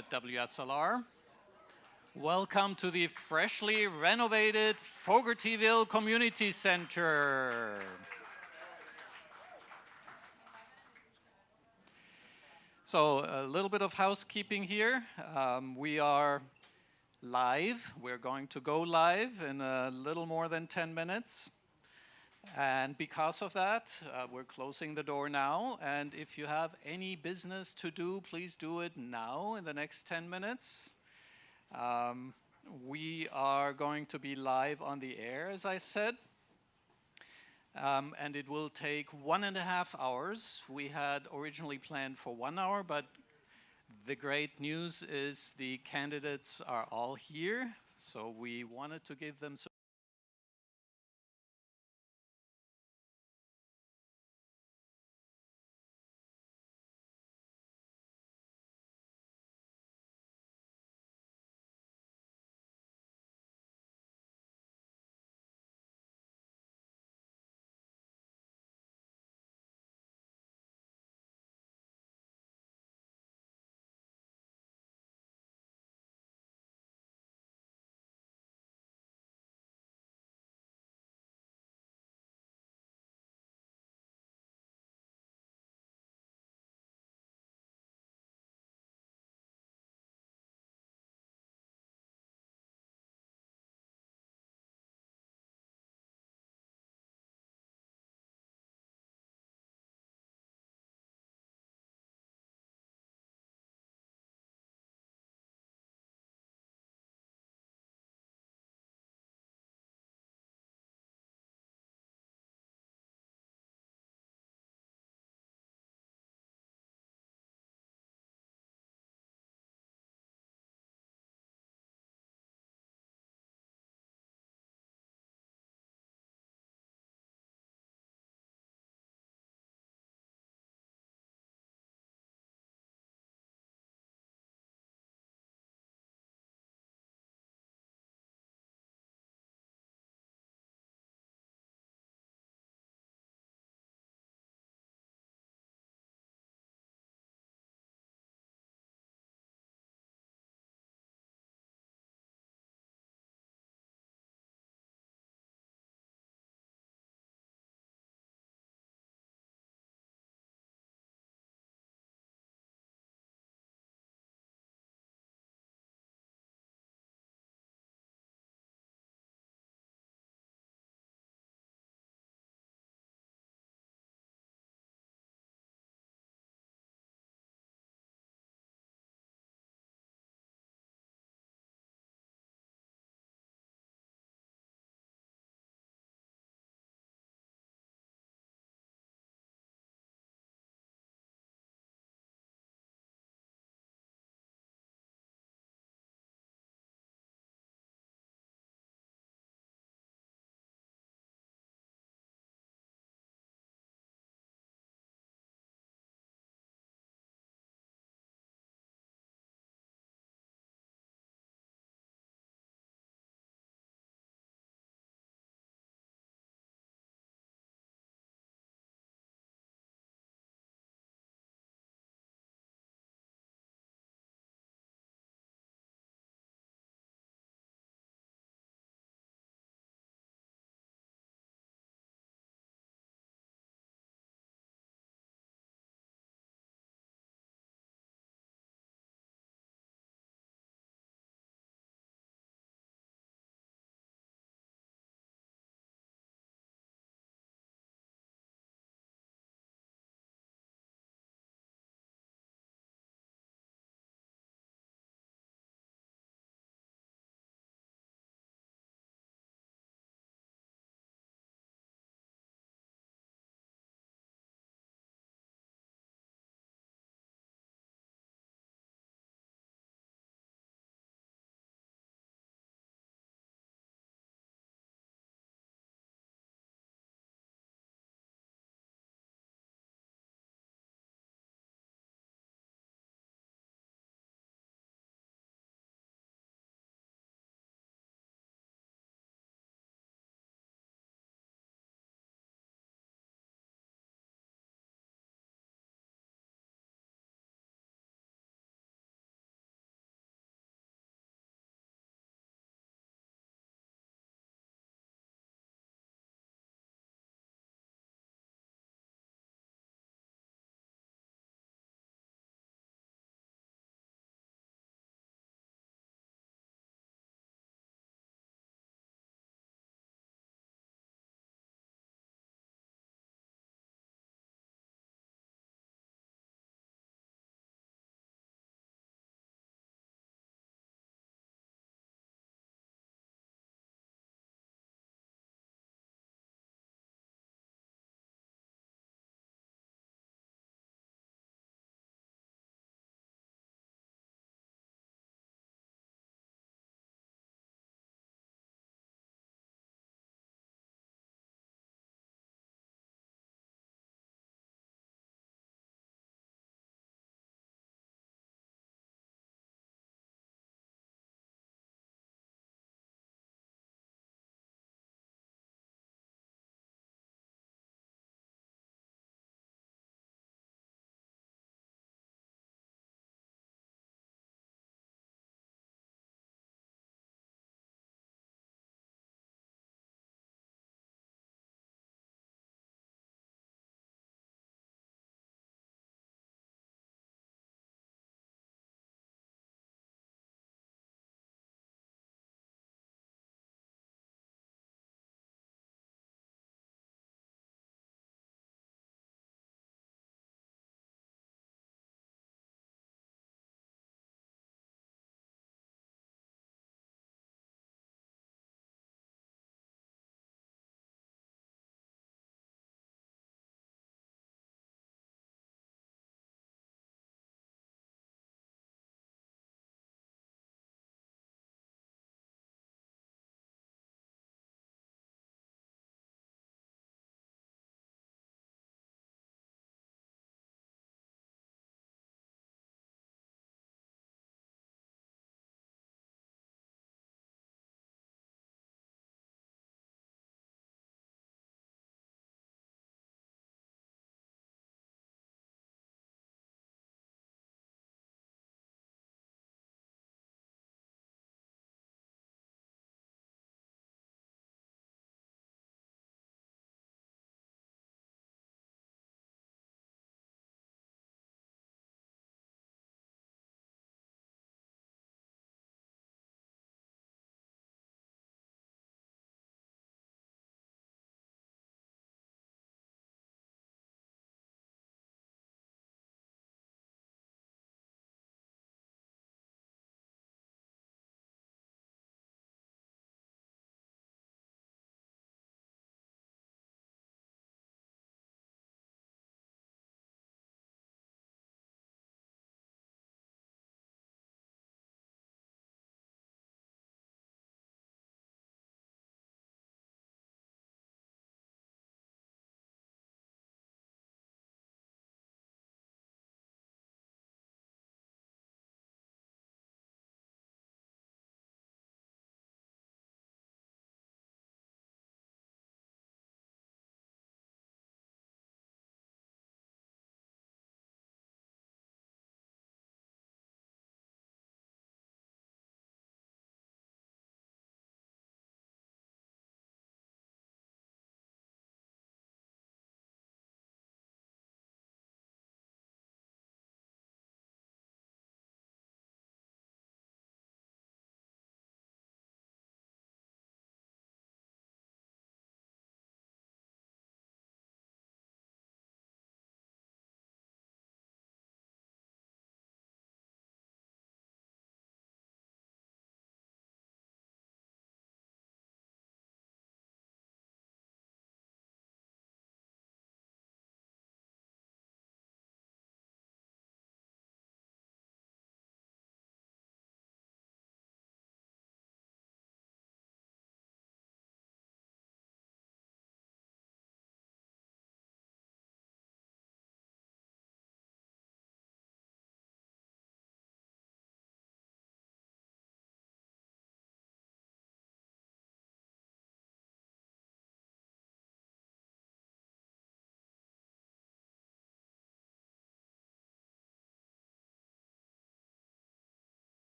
at WSLR. Welcome to the freshly renovated Fogartyville Community Center. So a little bit of housekeeping here. We are live. We're going to go live in a little more than 10 minutes. And because of that, we're closing the door now. And if you have any business to do, please do it now in the next 10 minutes. We are going to be live on the air, as I said. And it will take 1.5 hours. We had originally planned for 1 hour, but the great news is the candidates are all here. So we wanted to give them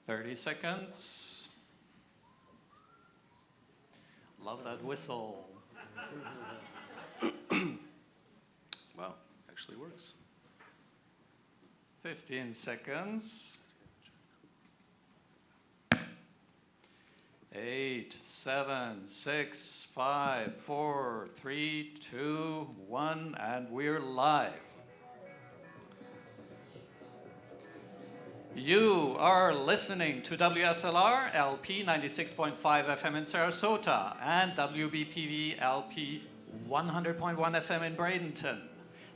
30 seconds. Love that whistle. Wow, actually works. 15 seconds. 8, 7, 6, 5, 4, 3, 2, 1, and we're live. You are listening to WSLR LP 96.5 FM in Sarasota and WBPV LP 100.1 FM in Bradenton.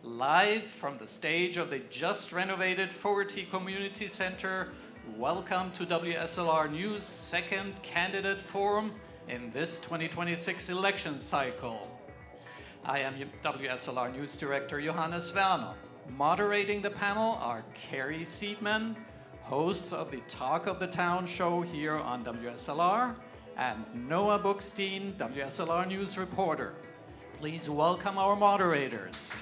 Live from the stage of the just renovated Fogarty Community Center. Welcome to WSLR News' second candidate forum in this 2026 election cycle. I am WSLR News Director Johannes Werner. Moderating the panel are Carrie Seidman, host of the Talk of the Town show here on WSLR, and Noah Bookstein, WSLR News reporter. Please welcome our moderators.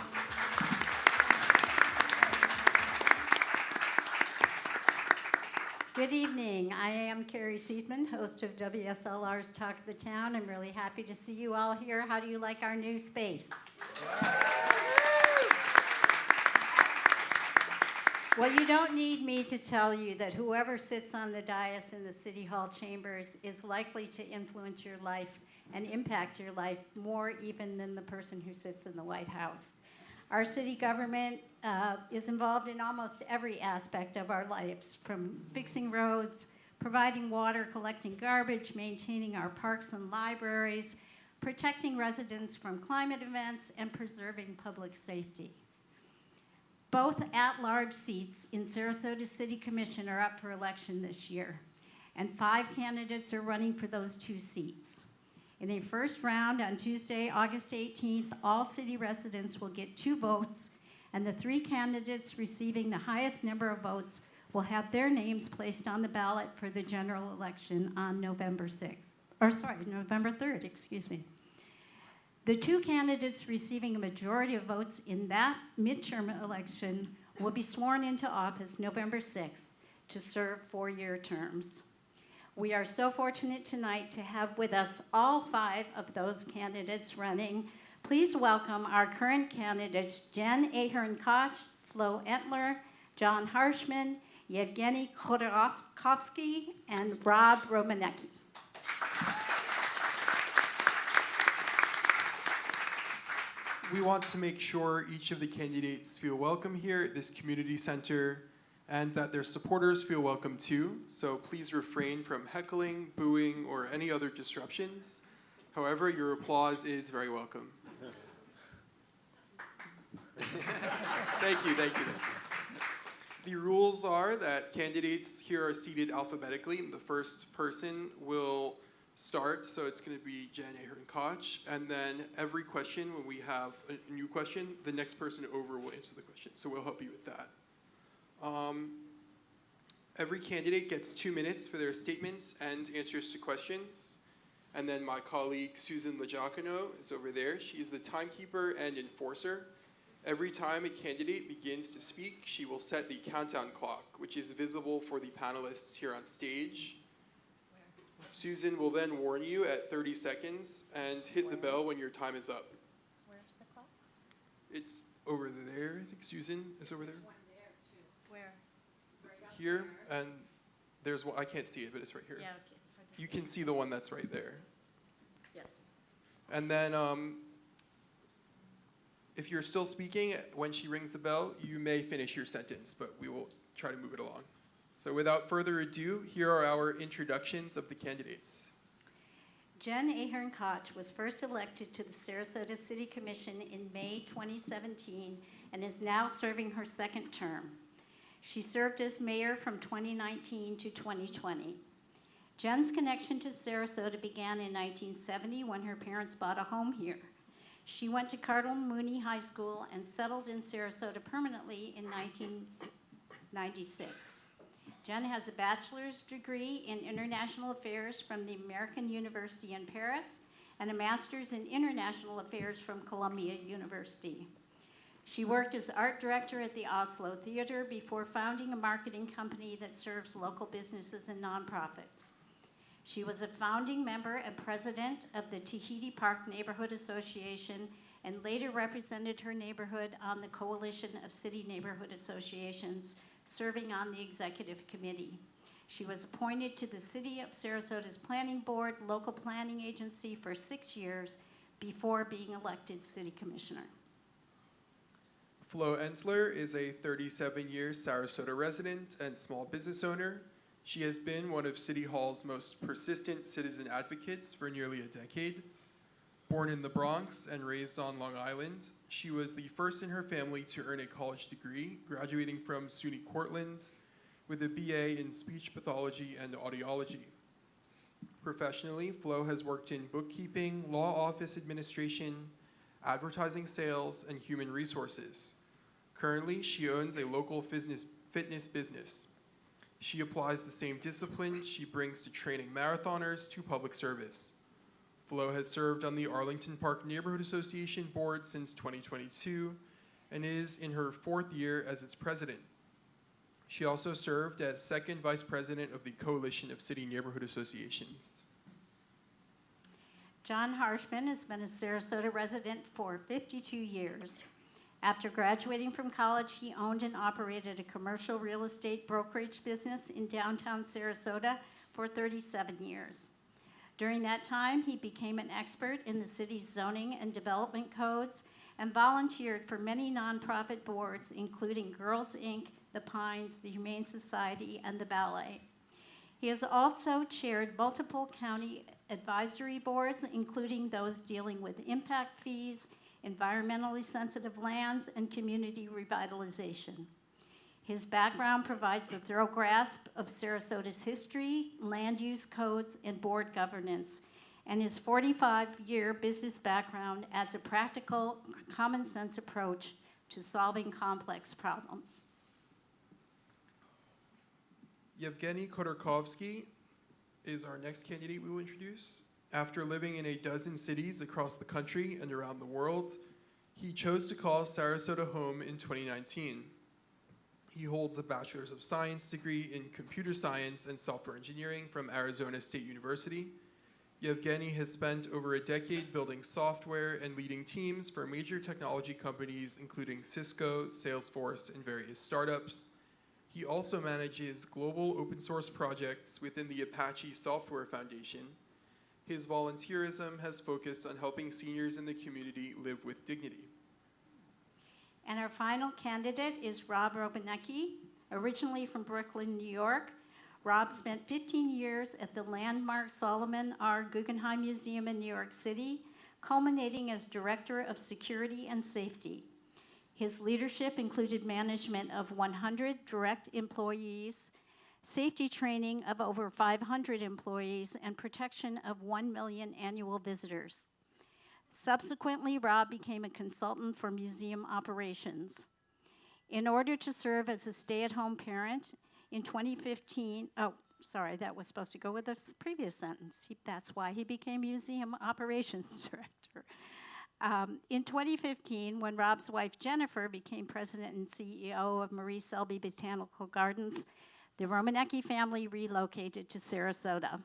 Good evening. I am Carrie Seidman, host of WSLR's Talk of the Town. I'm really happy to see you all here. How do you like our new space? Well, you don't need me to tell you that whoever sits on the dais in the City Hall chambers is likely to influence your life and impact your life more even than the person who sits in the White House. Our city government is involved in almost every aspect of our lives, from fixing roads, providing water, collecting garbage, maintaining our parks and libraries, protecting residents from climate events, and preserving public safety. Both at-large seats in Sarasota City Commission are up for election this year, and 5 candidates are running for those 2 seats. In a first round on Tuesday, August 18th, all city residents will get 2 votes, and the 3 candidates receiving the highest number of votes will have their names placed on the ballot for the general election on November 3rd, excuse me. The 2 candidates receiving a majority of votes in that midterm election will be sworn into office November 6th to serve 4-year terms. We are so fortunate tonight to have with us all 5 of those candidates running. Please welcome our current candidates, Jen Ahearn-Koch, Flo Entler, John Harshman, Yevgeny Khodorkovsky, and Rob Rominiecki. We want to make sure each of the candidates feel welcome here at this community center and that their supporters feel welcome too. So please refrain from heckling, booing, or any other disruptions. However, your applause is very welcome. Thank you. The rules are that candidates here are seated alphabetically. The first person will start, so it's going to be Jen Ahearn-Koch, and then every question, when we have a new question, the next person over will answer the question. So we'll help you with that. Every candidate gets 2 minutes for their statements and answers to questions. And then my colleague Susan Legiacono is over there. She's the timekeeper and enforcer. Every time a candidate begins to speak, she will set the countdown clock, which is visible for the panelists here on stage. Susan will then warn you at 30 seconds and hit the bell when your time is up. Where's the clock? It's over there. I think Susan is over there. One there, too. Where? Here, and there's one, I can't see it, but it's right here. Yeah, okay, it's hard to You see. can see the one that's right there. Yes. And then if you're still speaking when she rings the bell, you may finish your sentence, but we will try to move it along. So without further ado, here are our introductions of the candidates. Jen Ahearn-Koch was first elected to the Sarasota City Commission in May 2017 and is now serving her 2nd term. She served as mayor from 2019 to 2020. Jen's connection to Sarasota began in 1970 when her parents bought a home here. She went to Cardinal Mooney High School and settled in Sarasota permanently in 1996. Jen has a bachelor's degree in international affairs from the American University in Paris and a master's in international affairs from Columbia University. She worked as art director at the Oslo Theater before founding a marketing company that serves local businesses and nonprofits. She was a founding member and president of the Tahiti Park Neighborhood Association and later represented her neighborhood on the Coalition of City Neighborhood Associations, serving on the executive committee. She was appointed to the City of Sarasota's Planning Board, local planning agency, for 6 years before being elected city commissioner. Flo Entler is a 37-year Sarasota resident and small business owner. She has been one of City Hall's most persistent citizen advocates for nearly a decade. Born in the Bronx and raised on Long Island, she was the first in her family to earn a college degree, graduating from SUNY Cortland with a BA in speech pathology and audiology. Professionally, Flo has worked in bookkeeping, law office administration, advertising sales, and human resources. Currently, she owns a local fitness business. She applies the same discipline she brings to training marathoners to public service. Flo has served on the Arlington Park Neighborhood Association board since 2022 and is in her 4th year as its president. She also served as second vice president of the Coalition of City Neighborhood Associations. John Harshman has been a Sarasota resident for 52 years. After graduating from college, he owned and operated a commercial real estate brokerage business in downtown Sarasota for 37 years. During that time, he became an expert in the city's zoning and development codes and volunteered for many nonprofit boards, including Girls Inc., the Pines, the Humane Society, and the Ballet. He has also chaired multiple county advisory boards, including those dealing with impact fees, environmentally sensitive lands, and community revitalization. His background provides a thorough grasp of Sarasota's history, land use codes, and board governance, and his 45-year business background adds a practical, common-sense approach to solving complex problems. Yevgeny Khodorkovsky is our next candidate we will introduce. After living in a dozen cities across the country and around the world, he chose to call Sarasota home in 2019. He holds a Bachelor's of Science degree in Computer Science and Software Engineering from Arizona State University. Yevgeny has spent over a decade building software and leading teams for major technology companies, including Cisco, Salesforce, and various startups. He also manages global open source projects within the Apache Software Foundation. His volunteerism has focused on helping seniors in the community live with dignity. And our final candidate is Rob Rominiecki, originally from Brooklyn, New York. Rob spent 15 years at the landmark Solomon R. Guggenheim Museum in New York City, culminating as Director of Security and Safety. His leadership included management of 100 direct employees, safety training of over 500 employees, and protection of 1 million annual visitors. Subsequently, Rob became a consultant for museum operations. In order to serve as a stay-at-home parent, in 2015, that was supposed to go with the previous sentence. That's why he became museum operations director. In 2015, when Rob's wife Jennifer became president and CEO of Marie Selby Botanical Gardens, the Rominiecki family relocated to Sarasota.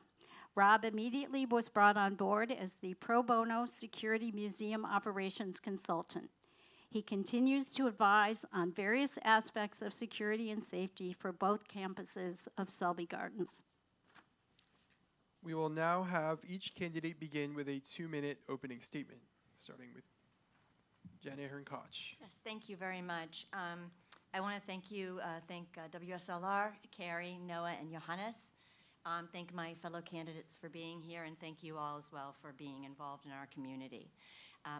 Rob immediately was brought on board as the pro bono security museum operations consultant. He continues to advise on various aspects of security and safety for both campuses of Selby Gardens. We will now have each candidate begin with a 2-minute opening statement, starting with Jen Ahearn-Koch. Yes, thank you very much. I want to thank WSLR, Carrie, Noah, and Johannes. Thank my fellow candidates for being here, and thank you all as well for being involved in our community.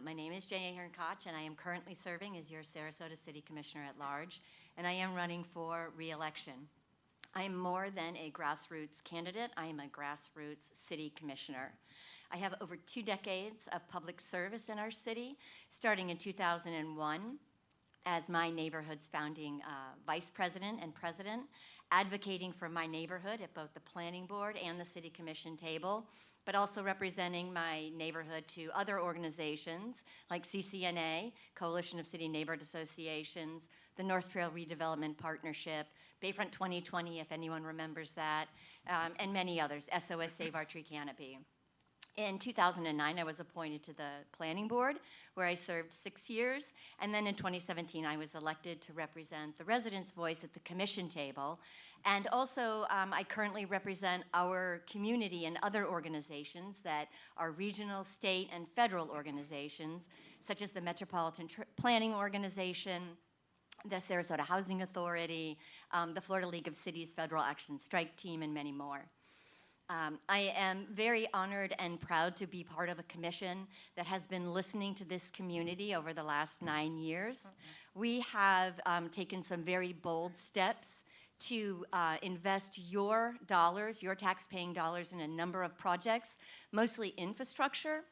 My name is Jen Ahearn-Koch, and I am currently serving as your Sarasota City Commissioner at Large, and I am running for re-election. I am more than a grassroots candidate. I am a grassroots city commissioner. I have over 2 decades of public service in our city, starting in 2001 as my neighborhood's founding vice president and president, advocating for my neighborhood at both the planning board and the city commission table, but also representing my neighborhood to other organizations like CCNA, Coalition of City Neighborhood Associations, the North Trail Redevelopment Partnership, Bayfront 2020, if anyone remembers that, and many others, SOS Save Our Tree Canopy. In 2009, I was appointed to the Planning Board, where I served 6 years, and then in 2017, I was elected to represent the residents' voice at the commission table. And also, I currently represent our community and other organizations that are regional, state, and federal organizations, such as the Metropolitan Planning Organization, the Sarasota Housing Authority, the Florida League of Cities Federal Action Strike Team, and many more. I am very honored and proud to be part of a commission that has been listening to this community over the last 9 years. We have taken some very bold steps to invest your dollars, your tax-paying dollars, in a number of projects, mostly infrastructure,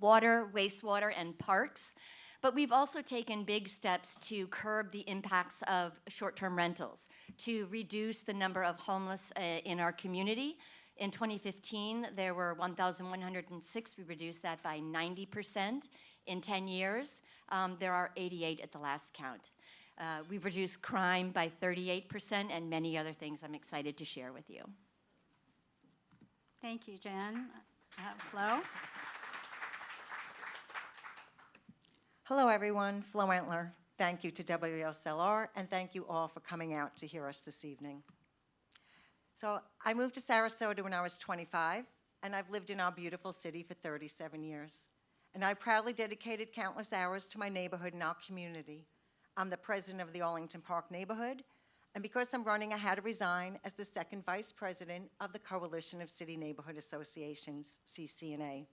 water, wastewater, and parks. But we've also taken big steps to curb the impacts of short-term rentals, to reduce the number of homeless in our community. In 2015, there were 1,106. We reduced that by 90%. In 10 years, there are 88 at the last count. We've reduced crime by 38% and many other things I'm excited to share with you. Thank you, Jen. Flo? Hello, everyone. Flo Entler. Thank you to WSLR, and thank you all for coming out to hear us this evening. So I moved to Sarasota when I was 25, and I've lived in our beautiful city for 37 years. And I proudly dedicated countless hours to my neighborhood and our community. I'm the president of the Arlington Park neighborhood, and because I'm running, I had to resign as the second vice president of the Coalition of City Neighborhood Associations, CCNA.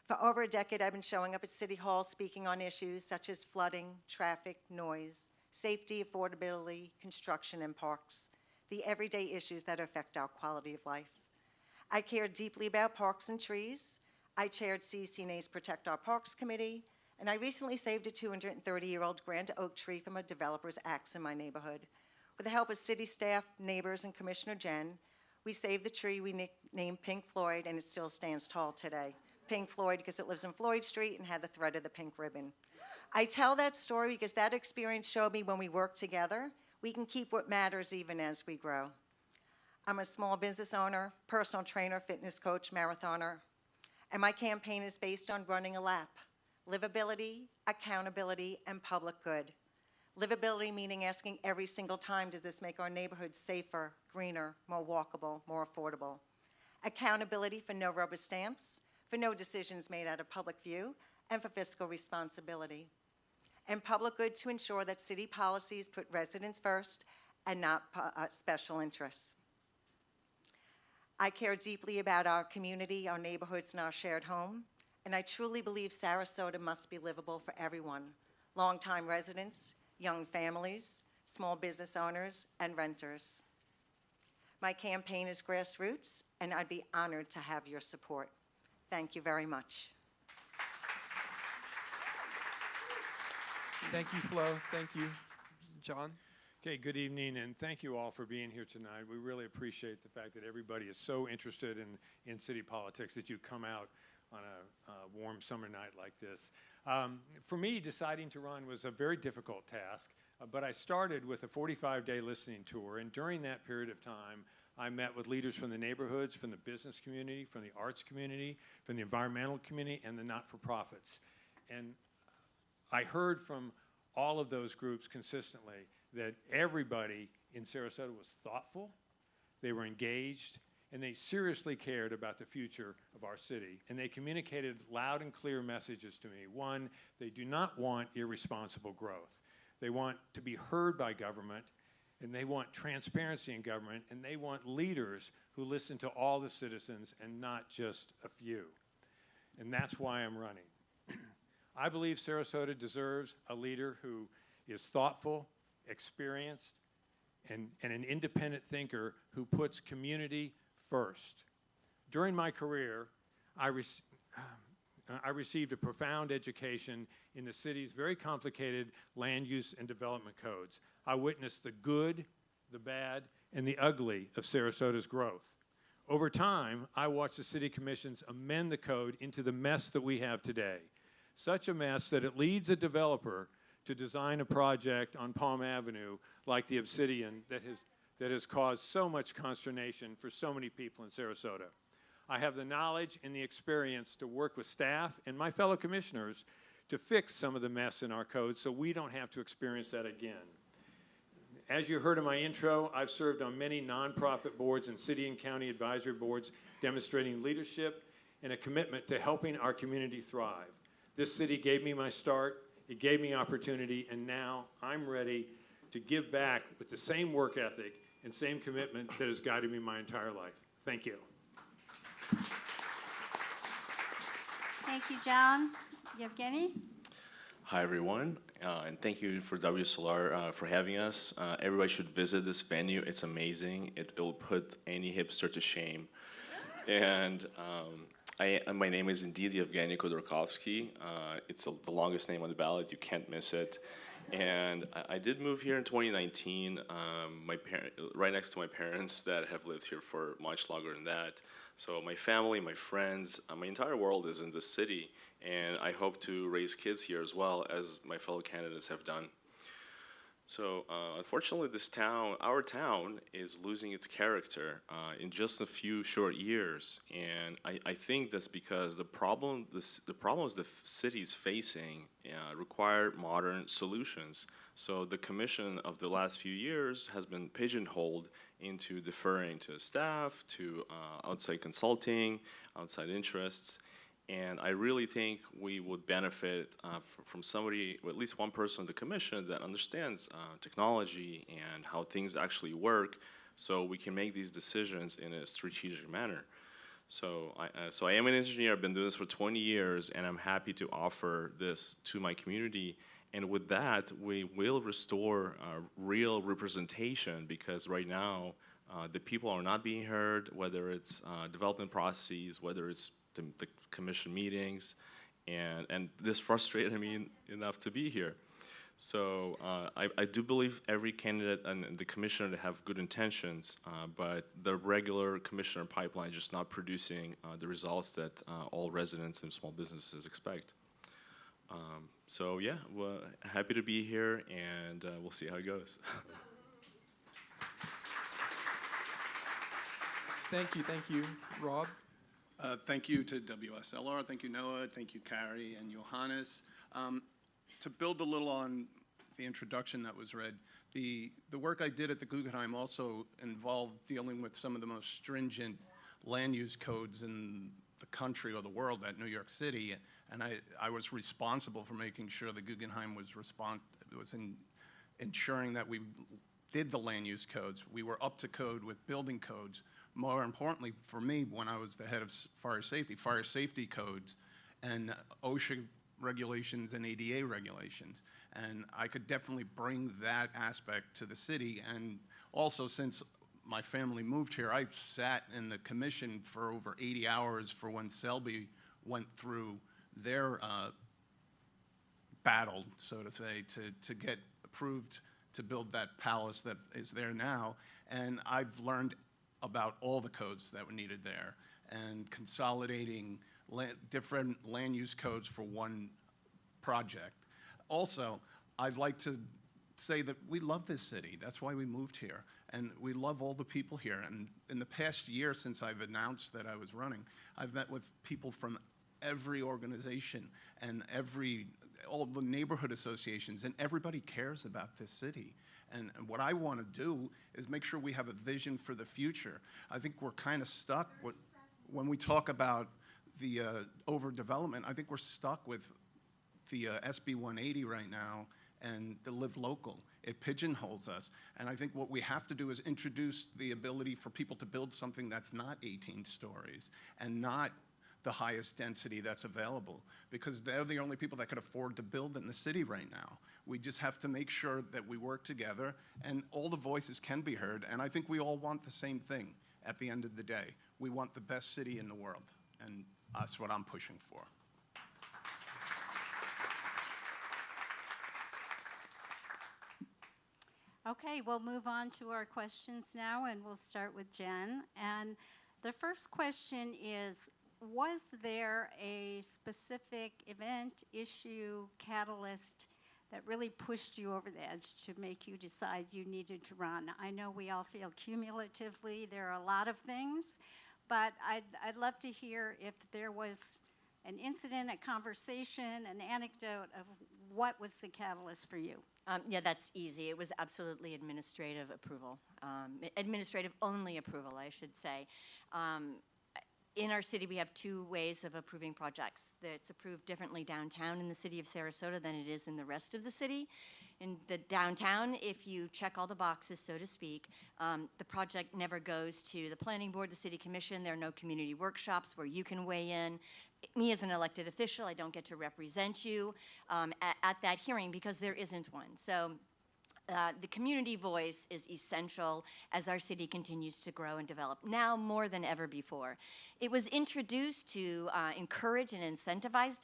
For over a decade, I've been showing up at City Hall speaking on issues such as flooding, traffic, noise, safety, affordability, construction, and parks, the everyday issues that affect our quality of life. I care deeply about parks and trees. I chaired CCNA's Protect Our Parks Committee, and I recently saved a 230-year-old grand oak tree from a developer's axe in my neighborhood. With the help of city staff, neighbors, and Commissioner Jen, we saved the tree we named Pink Floyd, and it still stands tall today. Pink Floyd because it lives in Floyd Street and had the thread of the pink ribbon. I tell that story because that experience showed me when we work together, we can keep what matters even as we grow. I'm a small business owner, personal trainer, fitness coach, marathoner, and my campaign is based on running a lap. Livability, accountability, and public good. Livability meaning asking every single time, does this make our neighborhoods safer, greener, more walkable, more affordable? Accountability for no rubber stamps, for no decisions made out of public view, and for fiscal responsibility. And public good to ensure that city policies put residents first and not special interests. I care deeply about our community, our neighborhoods, and our shared home, and I truly believe Sarasota must be livable for everyone, longtime residents, young families, small business owners, and renters. My campaign is grassroots, and I'd be honored to have your support. Thank you very much. Thank you, Flo. Thank you. John? Okay, good evening, and thank you all for being here tonight. We really appreciate the fact that everybody is so interested in city politics that you come out on a warm summer night like this. For me, deciding to run was a very difficult task, but I started with a 45-day listening tour, and during that period of time, I met with leaders from the neighborhoods, from the business community, from the arts community, from the environmental community, and the not-for-profits. And I heard from all of those groups consistently that everybody in Sarasota was thoughtful, they were engaged, and they seriously cared about the future of our city. And they communicated loud and clear messages to me. One, they do not want irresponsible growth. They want to be heard by government, and they want transparency in government, and they want leaders who listen to all the citizens and not just a few. And that's why I'm running. I believe Sarasota deserves a leader who is thoughtful, experienced, and an independent thinker who puts community first. During my career, I received a profound education in the city's very complicated land use and development codes. I witnessed the good, the bad, and the ugly of Sarasota's growth. Over time, I watched the city commissions amend the code into the mess that we have today. Such a mess that it leads a developer to design a project on Palm Avenue like the Obsidian that has caused so much consternation for so many people in Sarasota. I have the knowledge and the experience to work with staff and my fellow commissioners to fix some of the mess in our code so we don't have to experience that again. As you heard in my intro, I've served on many nonprofit boards and city and county advisory boards demonstrating leadership and a commitment to helping our community thrive. This city gave me my start, it gave me opportunity, and now I'm ready to give back with the same work ethic and same commitment that has guided me my entire life. Thank you. Thank you, John. Yevgeny? Hi, everyone, and thank you for WSLR for having us. Everybody should visit this venue. It's amazing. It will put any hipster to shame. And my name is indeed Yevgeny Khodorkovsky. It's the longest name on the ballot. You can't miss it. And I did move here in 2019, right next to my parents that have lived here for much longer than that. So my family, my friends, my entire world is in this city, and I hope to raise kids here as well as my fellow candidates have done. So unfortunately, our town is losing its character in just a few short years, and I think that's because the problems the city is facing require modern solutions. So the commission of the last few years has been pigeonholed into deferring to staff, to outside consulting, outside interests. And I really think we would benefit from somebody, or at least one person on the commission that understands technology and how things actually work, so we can make these decisions in a strategic manner. So I am an engineer. I've been doing this for 20 years, and I'm happy to offer this to my community. And with that, we will restore real representation, because right now, the people are not being heard, whether it's development processes, whether it's the commission meetings, and this frustrated me enough to be here. So I do believe every candidate and the commissioner have good intentions, but the regular commissioner pipeline is just not producing the results that all residents and small businesses expect. So yeah, we're happy to be here, and we'll see how it goes. Thank you. Rob? Thank you to WSLR, thank you Noah, thank you Carrie and Johannes. To build a little on the introduction that was read, the work I did at the Guggenheim also involved dealing with some of the most stringent land use codes in the country or the world at New York City, and I was responsible for making sure the Guggenheim was ensuring that we did the land use codes. We were up to code with building codes. More importantly for me, when I was the head of fire safety codes and OSHA regulations and ADA regulations. And I could definitely bring that aspect to the city. And also, since my family moved here, I sat in the commission for over 80 hours for when Selby went through their battle, so to say, to get approved to build that palace that is there now. And I've learned about all the codes that were needed there and consolidating different land use codes for one project. Also, I'd like to say that we love this city. That's why we moved here. And we love all the people here. And in the past year since I've announced that I was running, I've met with people from every organization and all the neighborhood associations, and everybody cares about this city. And what I want to do is make sure we have a vision for the future. I think we're kind of stuck when we talk about the overdevelopment. I think we're stuck with the SB 180 right now and the Live Local. It pigeonholes us. And I think what we have to do is introduce the ability for people to build something that's not 18 stories and not the highest density that's available, because they're the only people that could afford to build in the city right now. We just have to make sure that we work together and all the voices can be heard. And I think we all want the same thing at the end of the day. We want the best city in the world, and that's what I'm pushing for. Okay, we'll move on to our questions now, and we'll start with Jen. And The first question is, was there a specific event, issue, catalyst that really pushed you over the edge to make you decide you needed to run? I know we all feel cumulatively there are a lot of things, but I'd love to hear if there was an incident, a conversation, an anecdote of what was the catalyst for you. Yeah, that's easy. It was absolutely administrative approval. Administrative only approval, I should say. In our city, we have two ways of approving projects. It's approved differently downtown in the city of Sarasota than it is in the rest of the city. In the downtown, if you check all the boxes, so to speak, the project never goes to the planning board, the city commission. There are no community workshops where you can weigh in. Me as an elected official, I don't get to represent you at that hearing because there isn't one. So the community voice is essential as our city continues to grow and develop, now more than ever before. It was introduced to encourage and incentivize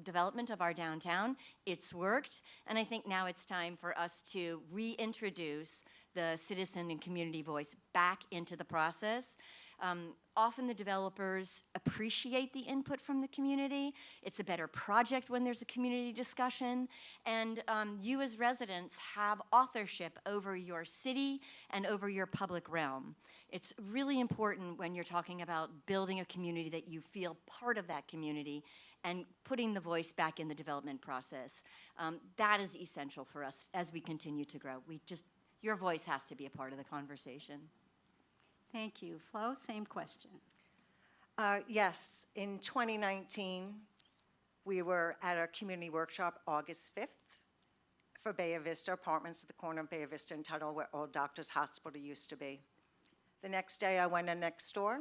development of our downtown. It's worked, and I think now it's time for us to reintroduce the citizen and community voice back into the process. Often the developers appreciate the input from the community. It's a better project when there's a community discussion. And you as residents have authorship over your city and over your public realm. It's really important when you're talking about building a community that you feel part of that community and putting the voice back in the development process. That is essential for us as we continue to grow. Your voice has to be a part of the conversation. Thank you. Flo, same question. Yes, in 2019, we were at our community workshop August 5th for Bay Vista Apartments at the corner of Bay Vista and Tuttle, where Old Doctors Hospital used to be. The next day, I went in next door,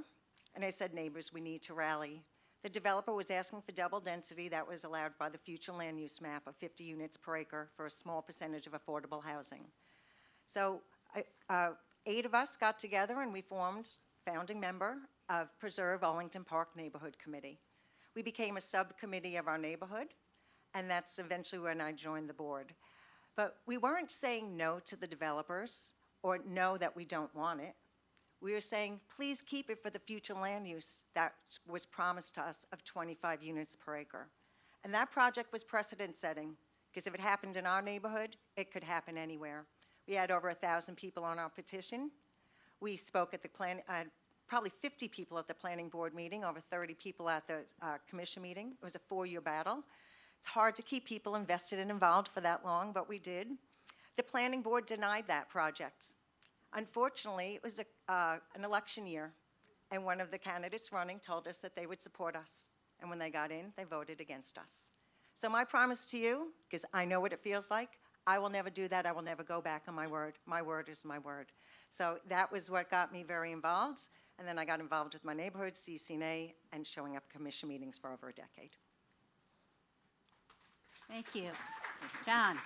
and I said, neighbors, we need to rally. The developer was asking for double density that was allowed by the future land use map of 50 units per acre for a small percentage of affordable housing. So 8 of us got together and we formed founding member of Preserve Arlington Park Neighborhood Committee. We became a subcommittee of our neighborhood, and that's eventually when I joined the board. But we weren't saying no to the developers or no that we don't want it. We were saying, please keep it for the future land use that was promised to us of 25 units per acre. And that project was precedent setting, because if it happened in our neighborhood, it could happen anywhere. We had over 1,000 people on our petition. We spoke at the probably 50 people at the planning board meeting, over 30 people at the commission meeting. It was a 4-year battle. It's hard to keep people invested and involved for that long, but we did. The planning board denied that project. Unfortunately, it was an election year, and one of the candidates running told us that they would support us. And when they got in, they voted against us. So my promise to you, because I know what it feels like, I will never do that. I will never go back on my word. My word is my word. So that was what got me very involved. And then I got involved with my neighborhood, CCNA, and showing up at commission meetings for over a decade. Thank you. John.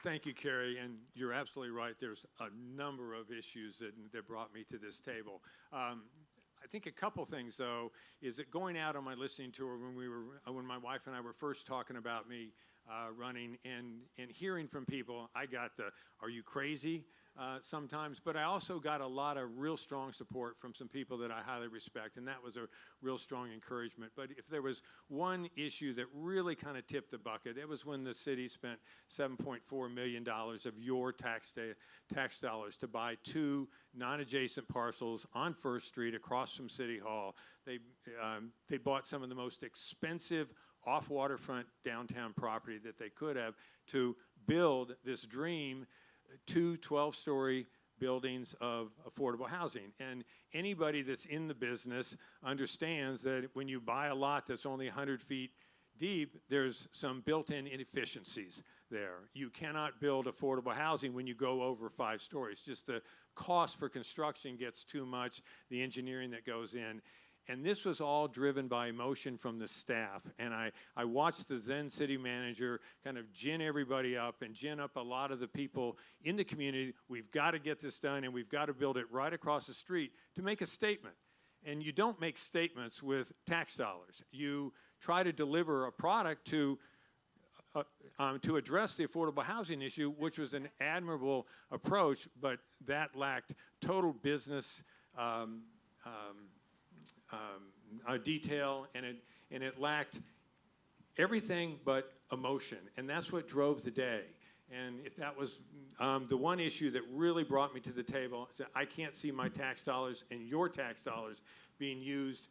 Thank you, Carrie, and you're absolutely right. There's a number of issues that brought me to this table. I think a couple things, though, is that going out on my listening tour when my wife and I were first talking about me running and hearing from people, I got the, are you crazy sometimes, but I also got a lot of real strong support from some people that I highly respect, and that was a real strong encouragement. But if there was one issue that really kind of tipped the bucket, it was when the city spent $7.4 million of your tax dollars to buy 2 non-adjacent parcels on First Street across from City Hall. They bought some of the most expensive off-waterfront downtown property that they could have to build this dream 2 12-story buildings of affordable housing. And anybody that's in the business understands that when you buy a lot that's only 100 feet deep, there's some built-in inefficiencies there. You cannot build affordable housing when you go over 5 stories. Just the cost for construction gets too much, the engineering that goes in. And this was all driven by emotion from the staff. And I watched the then city manager kind of gin everybody up and gin up a lot of the people in the community. We've got to get this done, and we've got to build it right across the street to make a statement. And you don't make statements with tax dollars. You try to deliver a product to address the affordable housing issue, which was an admirable approach, but that lacked total business um, detail, and it lacked everything but emotion, and that's what drove the day. And if that was the one issue that really brought me to the table, is that I can't see my tax dollars and your tax dollars being used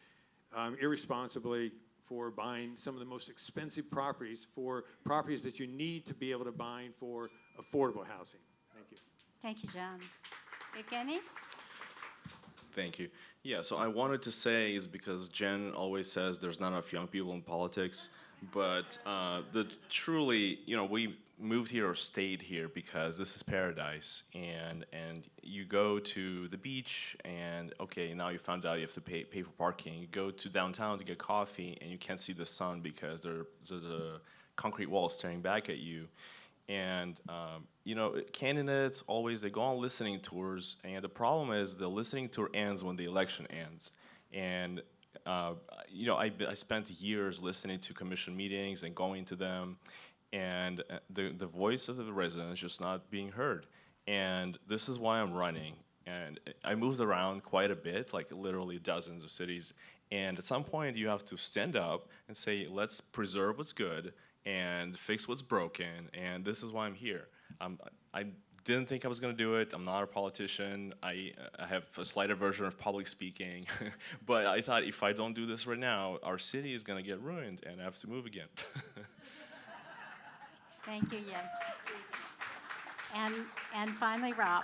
irresponsibly for buying some of the most expensive properties, for properties that you need to be able to buy for affordable housing. Thank you. Thank you, John. Yevgeny? Thank you. Yeah, so I wanted to say is because Jen always says there's not enough young people in politics, but truly, we moved here or stayed here because this is paradise, and you go to the beach, and okay, now you found out you have to pay for parking. You go to downtown to get coffee, and you can't see the sun because there's a concrete wall staring back at you. And candidates always, they go on listening tours, and the problem is the listening tour ends when the election ends. And I spent years listening to commission meetings and going to them, and the voice of the resident is just not being heard. And this is why I'm running. And I moved around quite a bit, like literally dozens of cities. And at some point, you have to stand up and say, let's preserve what's good and fix what's broken, and this is why I'm here. I didn't think I was going to do it. I'm not a politician. I have a slight aversion of public speaking, but I thought if I don't do this right now, our city is going to get ruined, and I have to move again. Thank you, Yev. And finally, Rob.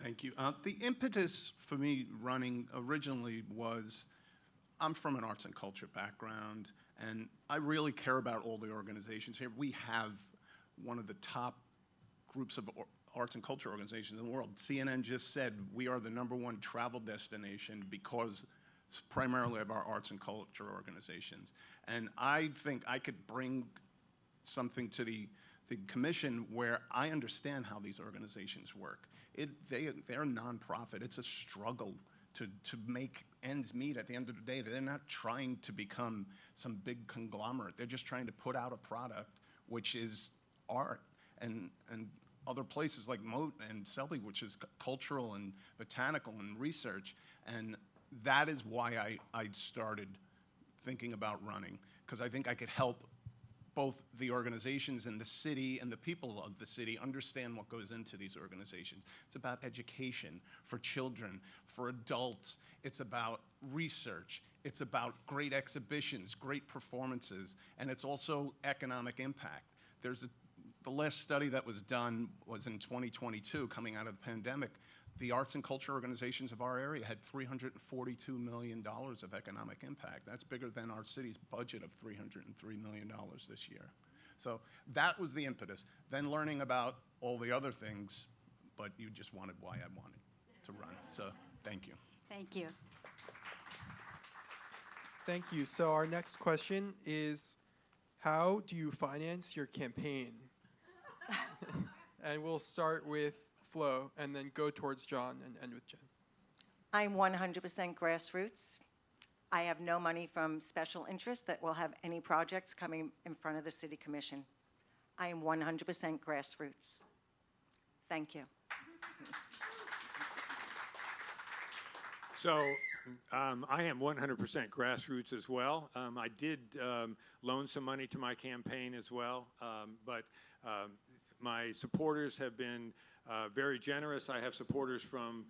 Thank you. The impetus for me running originally was, I'm from an arts and culture background, and I really care about all the organizations here. We have one of the top groups of arts and culture organizations in the world. CNN just said we are the #1 travel destination because primarily of our arts and culture organizations. And I think I could bring something to the commission where I understand how these organizations work. They're nonprofit. It's a struggle to make ends meet at the end of the day. They're not trying to become some big conglomerate. They're just trying to put out a product which is art, and other places like Moat and Selby, which is cultural and botanical and research. And that is why I started thinking about running, because I think I could help both the organizations in the city and the people of the city understand what goes into these organizations. It's about education for children, for adults. It's about research. It's about great exhibitions, great performances, and it's also economic impact. The last study that was done was in 2022, coming out of the pandemic. The arts and culture organizations of our area had $342 million of economic impact. That's bigger than our city's budget of $303 million this year. So that was the impetus. Then learning about all the other things, but you just wanted why I wanted to run. So thank you. Thank you. Thank you. So our next question is, how do you finance your campaign? And we'll start with Flo, and then go towards John and end with Jen. I'm 100% grassroots. I have no money from special interest that will have any projects coming in front of the City Commission. I am 100% grassroots. Thank you. So I am 100% grassroots as well. I did loan some money to my campaign as well, but my supporters have been very generous. I have supporters from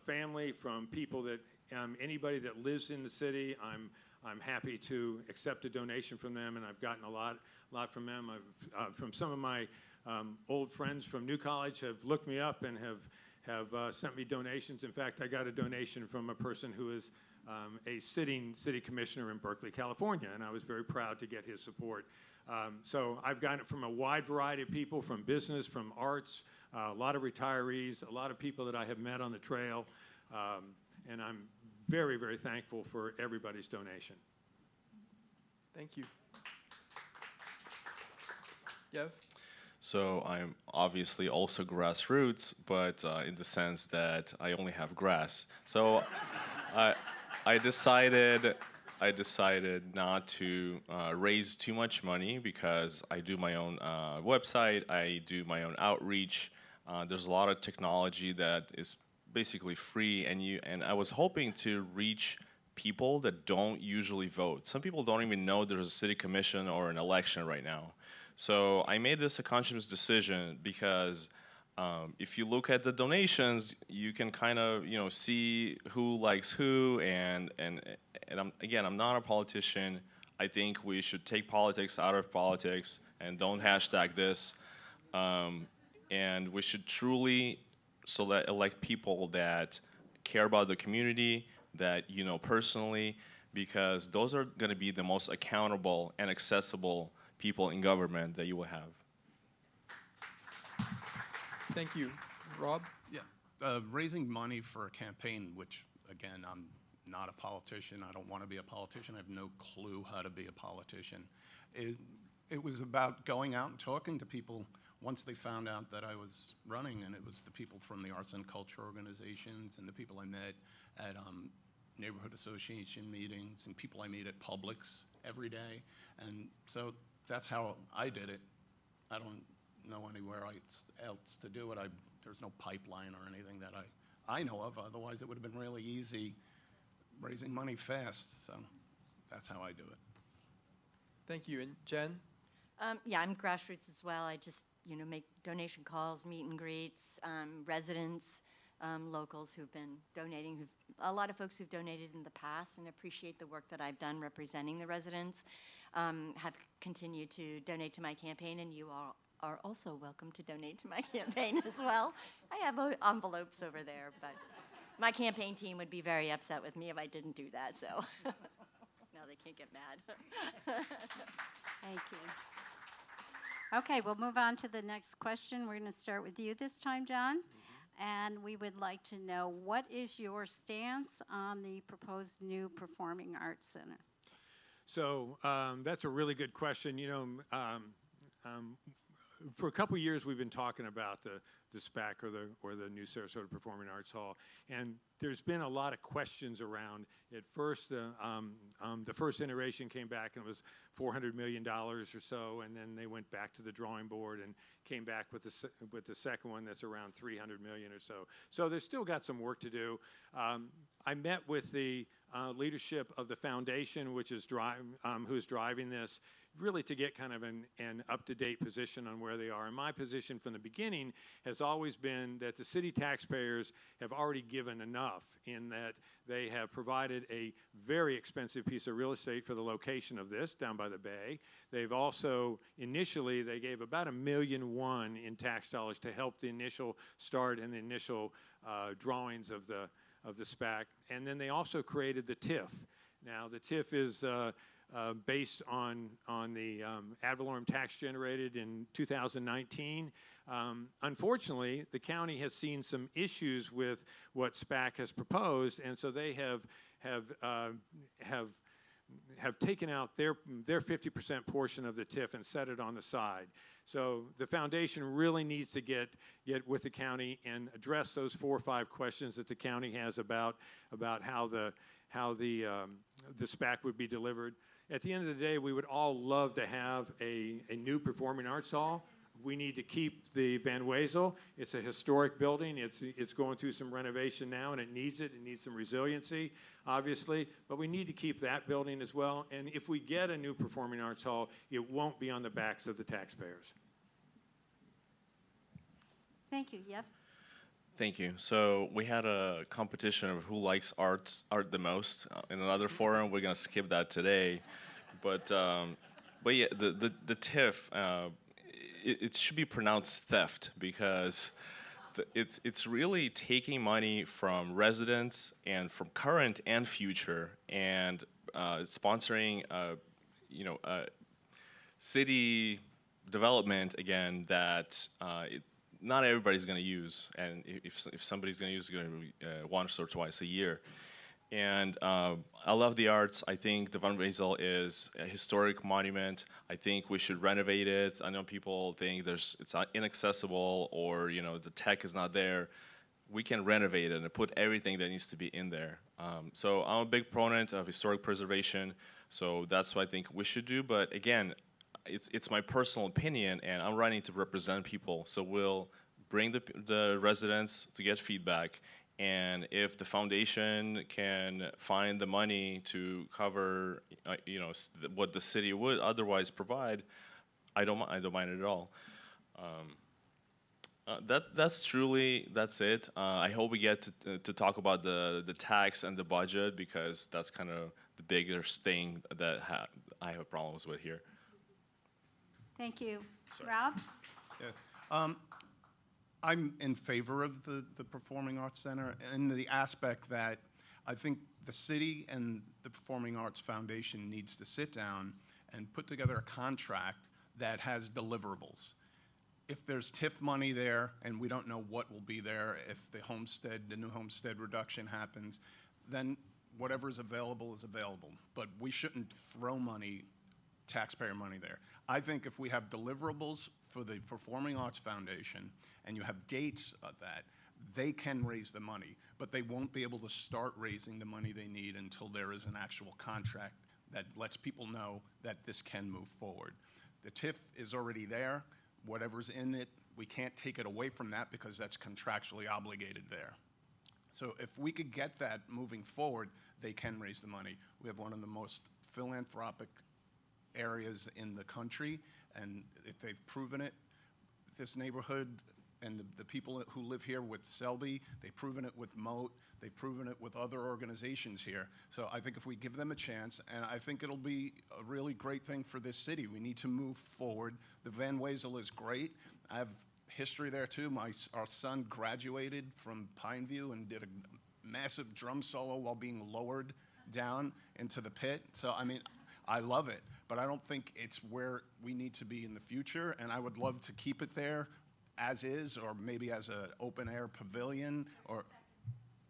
family, from people that, anybody that lives in the city. I'm happy to accept a donation from them, and I've gotten a lot from them. From some of my old friends from New College have looked me up and have sent me donations. In fact, I got a donation from a person who is a sitting city commissioner in Berkeley, California, and I was very proud to get his support. So I've gotten it from a wide variety of people, from business, from arts, a lot of retirees, a lot of people that I have met on the trail, and I'm very, very thankful for everybody's donation. Thank you. Yev? So I'm obviously also grassroots, but in the sense that I only have grass. So I decided not to raise too much money because I do my own website, I do my own outreach. There's a lot of technology that is basically free, and I was hoping to reach people that don't usually vote. Some people don't even know there's a city commission or an election right now. So I made this a conscious decision because if you look at the donations, you can kind of see who likes who, and I'm not a politician. I think we should take politics out of politics and don't hashtag this. And we should truly elect people that care about the community, that you know personally, because those are going to be the most accountable and accessible people in government that you will have. Thank you. Rob? Yeah, raising money for a campaign, which, again, I'm not a politician. I don't want to be a politician. I have no clue how to be a politician. It was about going out and talking to people once they found out that I was running, and it was the people from the arts and culture organizations and the people I met at neighborhood association meetings and people I meet at Publix every day. And so that's how I did it. I don't know anywhere else to do it. There's no pipeline or anything that I know of. Otherwise, it would have been really easy raising money fast. So that's how I do it. Thank you. And Jen? Yeah, I'm grassroots as well. I just, make donation calls, meet and greets, residents, locals who've been donating, a lot of folks who've donated in the past and appreciate the work that I've done representing the residents, have continued to donate to my campaign, and you all are also welcome to donate to my campaign as well. I have envelopes over there, but my campaign team would be very upset with me if I didn't do that, so no, they can't get mad. Thank you. Okay, we'll move on to the next question. We're going to start with you this time, John. And we would like to know, what is your stance on the proposed new Performing Arts Center? So that's a really good question. For a couple years, we've been talking about the SPAC or the new Sarasota Performing Arts Hall, and there's been a lot of questions around. At first, the first iteration came back and it was $400 million or so, and then they went back to the drawing board and came back with the second one that's around $300 million or so. So they've still got some work to do. I met with the leadership of the foundation, which is who's driving this, really to get kind of an up-to-date position on where they are. And my position from the beginning has always been that the city taxpayers have already given enough, in that they have provided a very expensive piece of real estate for the location of this down by the bay. They've also, initially, they gave about $1.1 million in tax dollars to help the initial start and the initial drawings of the SPAC. And then they also created the TIF. Now, the TIF is based on the ad valorem tax generated in 2019. Unfortunately, the county has seen some issues with what SPAC has proposed, and so they have taken out their 50% portion of the TIF and set it on the side. So the foundation really needs to get with the county and address those 4 or 5 questions that the county has about how the SPAC would be delivered. At the end of the day, we would all love to have a new performing arts hall. We need to keep the Van Wezel. It's a historic building. It's going through some renovation now, and it needs it. It needs some resiliency, obviously. But we need to keep that building as well. And if we get a new performing arts hall, it won't be on the backs of the taxpayers. Thank you. Yev? Thank you. So we had a competition of who likes art the most in another forum. We're gonna skip that today, but yeah, the TIF, it should be pronounced theft, because it's really taking money from residents and from current and future, and sponsoring city development again that not everybody's going to use, and if somebody's going to use, it's going to be once or twice a year. And I love the arts. I think the Van Wezel is a historic monument. I think we should renovate it. I know people think it's inaccessible, or the tech is not there. We can renovate it and put everything that needs to be in there. So I'm a big proponent of historic preservation. So that's what I think we should do. But again, it's my personal opinion, and I'm running to represent people. So we'll bring the residents to get feedback, And if the foundation can find the money to cover, what the city would otherwise provide, I don't mind it at all. That's it. I hope we get to talk about the tax and the budget, because that's kind of the biggest thing that I have problems with here. Thank you. Sorry. Rob? Yeah. I'm in favor of the Performing Arts Center in the aspect that I think the city and the Performing Arts Foundation needs to sit down and put together a contract that has deliverables. If there's TIF money there, and we don't know what will be there, if the new homestead reduction happens, then whatever is available is available. But we shouldn't throw money, taxpayer money there. I think if we have deliverables for the Performing Arts Foundation, and you have dates of that, they can raise the money, but they won't be able to start raising the money they need until there is an actual contract that lets people know that this can move forward. The TIF is already there. Whatever's in it, we can't take it away from that because that's contractually obligated there. So if we could get that moving forward, they can raise the money. We have one of the most philanthropic areas in the country, and if they've proven it. This neighborhood and the people who live here with Selby, they've proven it with Moat, they've proven it with other organizations here. So I think if we give them a chance, and I think it'll be a really great thing for this city. We need to move forward. The Van Wezel is great. I have history there too. Our son graduated from Pineview and did a massive drum solo while being lowered down into the pit. So I mean, I love it, but I don't think it's where we need to be in the future, and I would love to keep it there as is, or maybe as an open-air pavilion, or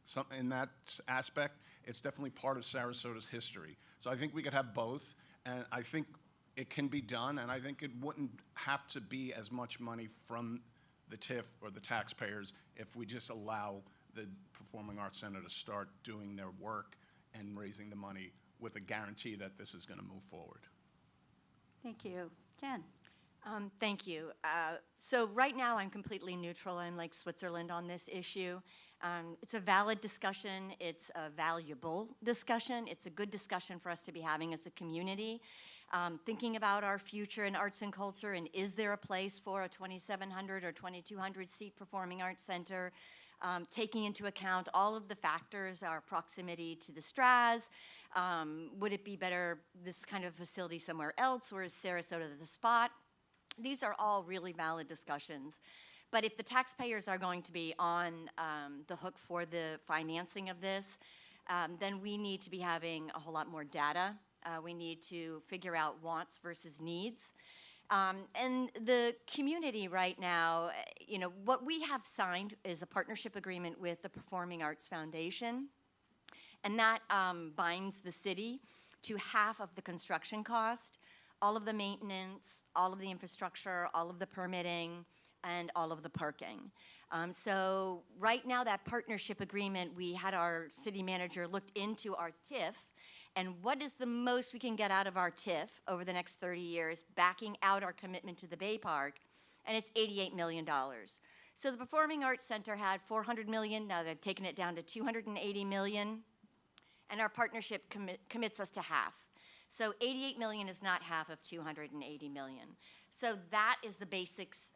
something in that aspect. It's definitely part of Sarasota's history. So I think we could have both, and I think it can be done, and I think it wouldn't have to be as much money from the TIF or the taxpayers if we just allow the Performing Arts Center to start doing their work and raising the money with a guarantee that this is going to move forward. Thank you. Jen? Thank you. So right now I'm completely neutral. I'm like Switzerland on this issue. It's a valid discussion. It's a valuable discussion. It's a good discussion for us to be having as a community. Thinking about our future in arts and culture, and is there a place for a 2,700 or 2,200 seat performing arts center, taking into account all of the factors, our proximity to the Straz. Would it be better, this kind of facility somewhere else, or is Sarasota the spot? These are all really valid discussions. But if the taxpayers are going to be on the hook for the financing of this, then we need to be having a whole lot more data. We need to figure out wants versus needs. And the community right now, what we have signed is a partnership agreement with the Performing Arts Foundation, and that binds the city to half of the construction cost, all of the maintenance, all of the infrastructure, all of the permitting, and all of the parking. So right now, that partnership agreement, we had our city manager looked into our TIF, and what is the most we can get out of our TIF over the next 30 years, backing out our commitment to the Bay Park, and it's $88 million. So the Performing Arts Center had $400 million, now they've taken it down to $280 million, and our partnership commits us to half. So $88 million is not half of $280 million. So that is the basics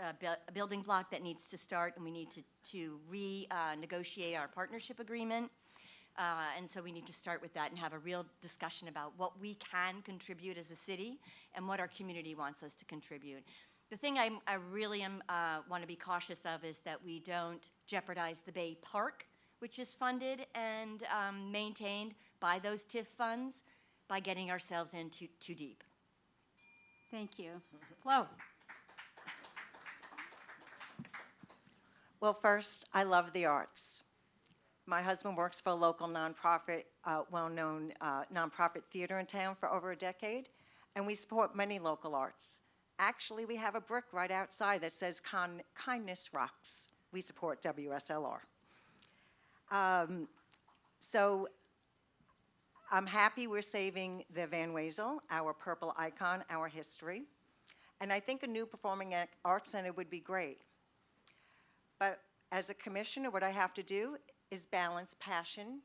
building block that needs to start, and we need to renegotiate our partnership agreement. And so we need to start with that and have a real discussion about what we can contribute as a city and what our community wants us to contribute. The thing I really want to be cautious of is that we don't jeopardize the Bay Park, which is funded and maintained by those TIF funds, by getting ourselves in too deep. Thank you. Flo? Well, first, I love the arts. My husband works for a local nonprofit, well-known nonprofit theater in town for over a decade, and we support many local arts. Actually, we have a brick right outside that says Kindness Rocks. We support WSLR. So I'm happy we're saving the Van Wezel, our purple icon, our history. And I think a new performing arts center would be great. But as a commissioner, what I have to do is balance passion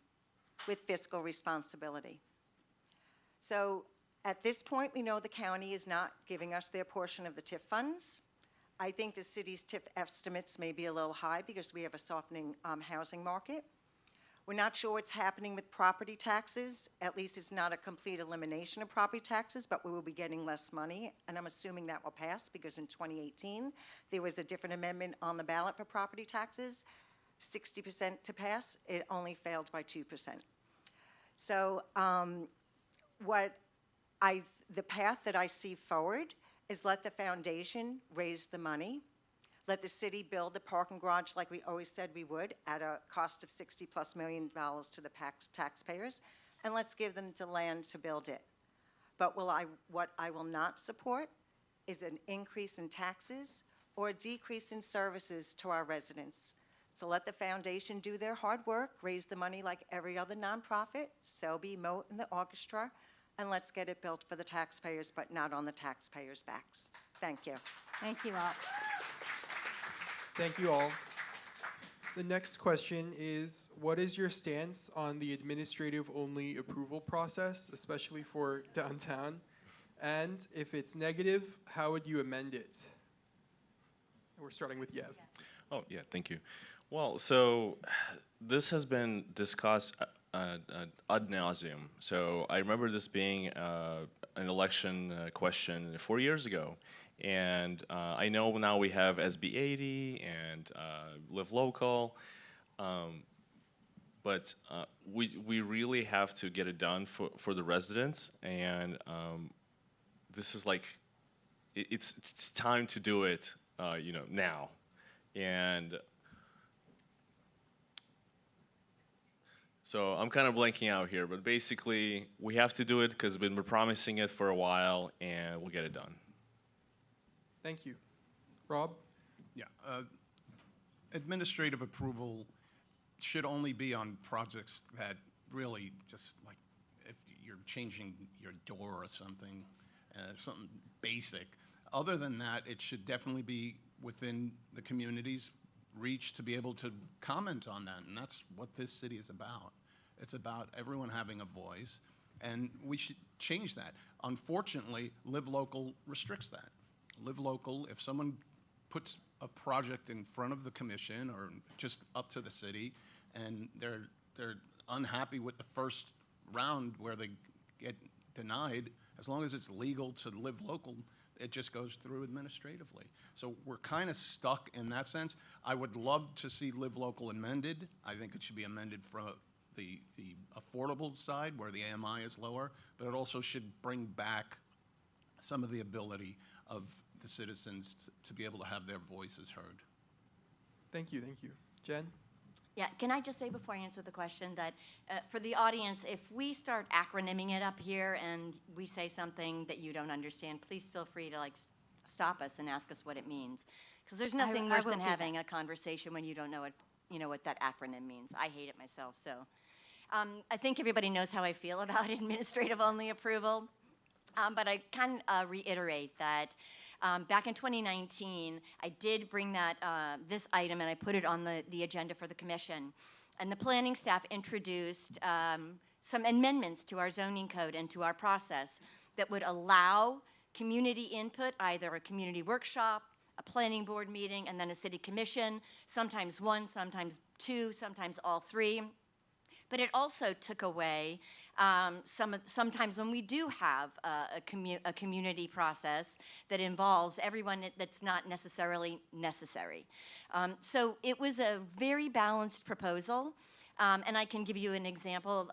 with fiscal responsibility. So at this point, we know the county is not giving us their portion of the TIF funds. I think the city's TIF estimates may be a little high because we have a softening housing market. We're not sure what's happening with property taxes. At least it's not a complete elimination of property taxes, but we will be getting less money, and I'm assuming that will pass because in 2018, there was a different amendment on the ballot for property taxes, 60% to pass. It only failed by 2%. So the path that I see forward is let the foundation raise the money, let the city build the parking garage like we always said we would at a cost of $60+ million to the taxpayers, and let's give them the land to build it. But what I will not support is an increase in taxes or a decrease in services to our residents. So let the foundation do their hard work, raise the money like every other nonprofit, Selby, Moat, and the orchestra, and let's get it built for the taxpayers, but not on the taxpayers' backs. Thank you. Thank you all. Thank you all. The next question is, what is your stance on the administrative-only approval process, especially for downtown? And if it's negative, how would you amend it? We're starting with Yev. Oh, yeah, thank you. Well, so this has been discussed ad nauseum. So I remember this being an election question 4 years ago. And I know now we have SB 80 and Live Local, but we really have to get it done for the residents. And this is like, it's time to do it, now. And so I'm kind of blanking out here, but basically we have to do it because we've been promising it for a while, and we'll get it done. Thank you. Rob? Yeah, administrative approval should only be on projects that really just like if you're changing your door or something, something basic. Other than that, it should definitely be within the community's reach to be able to comment on that, and that's what this city is about. It's about everyone having a voice, and we should change that. Unfortunately, Live Local restricts that. Live Local, if someone puts a project in front of the commission or just up to the city and they're unhappy with the first round where they get denied, as long as it's legal to Live Local, it just goes through administratively. So we're kind of stuck in that sense. I would love to see Live Local amended. I think it should be amended from the affordable side where the AMI is lower, but it also should bring back some of the ability of the citizens to be able to have their voices heard. Thank you. Jen? Yeah, can I just say before I answer the question that for the audience, if we start acronyming it up here and we say something that you don't understand, please feel free to stop us and ask us what it means. Because there's nothing worse than having a conversation when you don't know what that acronym means. I hate it myself, so. I think everybody knows how I feel about administrative-only approval. But I can reiterate that back in 2019, I did bring this item and I put it on the agenda for the commission. And the planning staff introduced some amendments to our zoning code and to our process that would allow community input, either a community workshop, a planning board meeting, and then a city commission, sometimes one, sometimes two, sometimes all three. But it also took away sometimes when we do have a community process that involves everyone that's not necessarily necessary. So it was a very balanced proposal. And I can give you an example.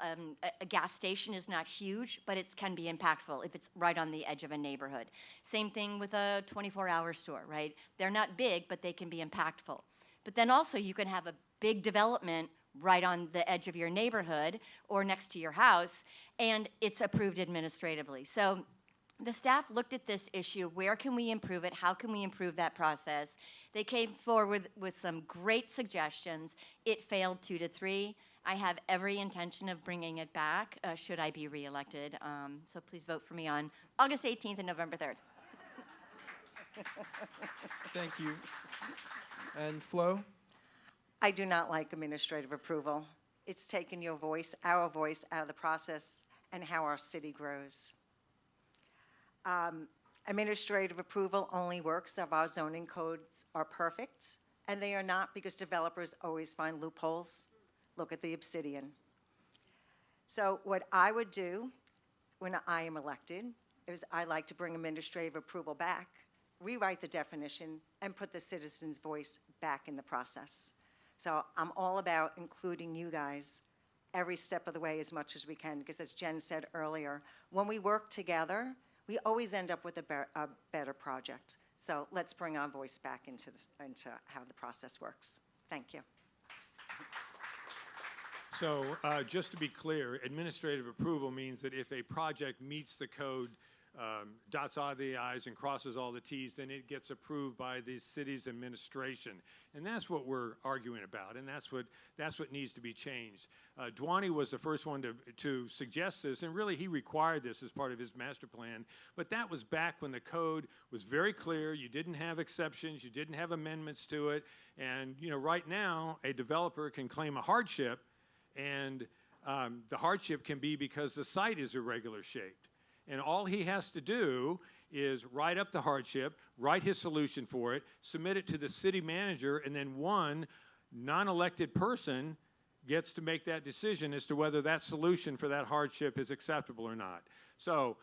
A gas station is not huge, but it can be impactful if it's right on the edge of a neighborhood. Same thing with a 24-hour store, right? They're not big, but they can be impactful. But then also you can have a big development right on the edge of your neighborhood or next to your house, and it's approved administratively. So the staff looked at this issue. Where can we improve it? How can we improve that process? They came forward with some great suggestions. It failed 2-3. I have every intention of bringing it back should I be reelected. So please vote for me on August 18th and November 3rd. Thank you. And Flo? I do not like administrative approval. It's taken your voice, our voice, out of the process and how our city grows. Administrative approval only works if our zoning codes are perfect, and they are not because developers always find loopholes. Look at the Obsidian. So what I would do when I am elected is I like to bring administrative approval back, rewrite the definition, and put the citizen's voice back in the process. So I'm all about including you guys every step of the way as much as we can, because as Jen said earlier, when we work together, we always end up with a better project. So let's bring our voice back into how the process works. Thank you. So just to be clear, administrative approval means that if a project meets the code, dots all the I's and crosses all the T's, then it gets approved by the city's administration. And that's what we're arguing about, and that's what needs to be changed. Dwani was the first one to suggest this, and really he required this as part of his master plan, but that was back when the code was very clear. You didn't have exceptions, you didn't have amendments to it, and right now a developer can claim a hardship, and the hardship can be because the site is irregular shaped. And all he has to do is write up the hardship, write his solution for it, submit it to the city manager, and then one non-elected person gets to make that decision as to whether that solution for that hardship is acceptable or not. So,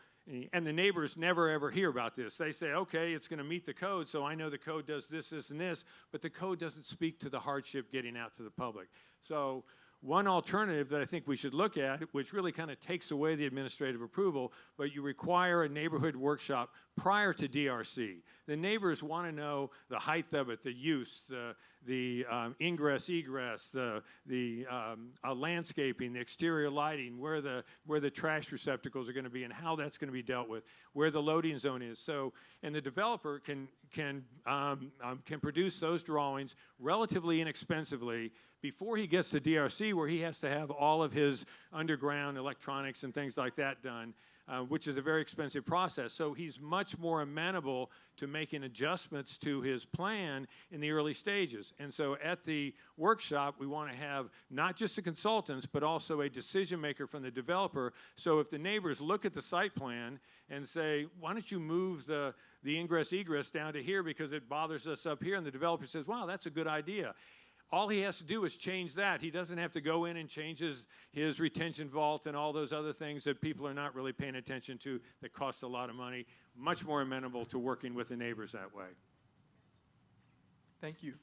and the neighbors never ever hear about this. They say, okay, it's going to meet the code, so I know the code does this, this, and this, but the code doesn't speak to the hardship getting out to the public. So one alternative that I think we should look at, which really kind of takes away the administrative approval, but you require a neighborhood workshop prior to DRC. The neighbors want to know the height of it, the use, the ingress, egress, the landscaping, the exterior lighting, where the trash receptacles are going to be and how that's going to be dealt with, where the loading zone is. So, and the developer can produce those drawings relatively inexpensively before he gets to DRC, where he has to have all of his underground electronics and things like that done, which is a very expensive process. So he's much more amenable to making adjustments to his plan in the early stages. And so at the workshop, we want to have not just the consultants, but also a decision maker from the developer. So if the neighbors look at the site plan and say, why don't you move the ingress egress down to here because it bothers us up here, and the developer says, wow, that's a good idea. All he has to do is change that. He doesn't have to go in and change his retention vault and all those other things that people are not really paying attention to that cost a lot of money. Much more amenable to working with the neighbors that way. Thank you.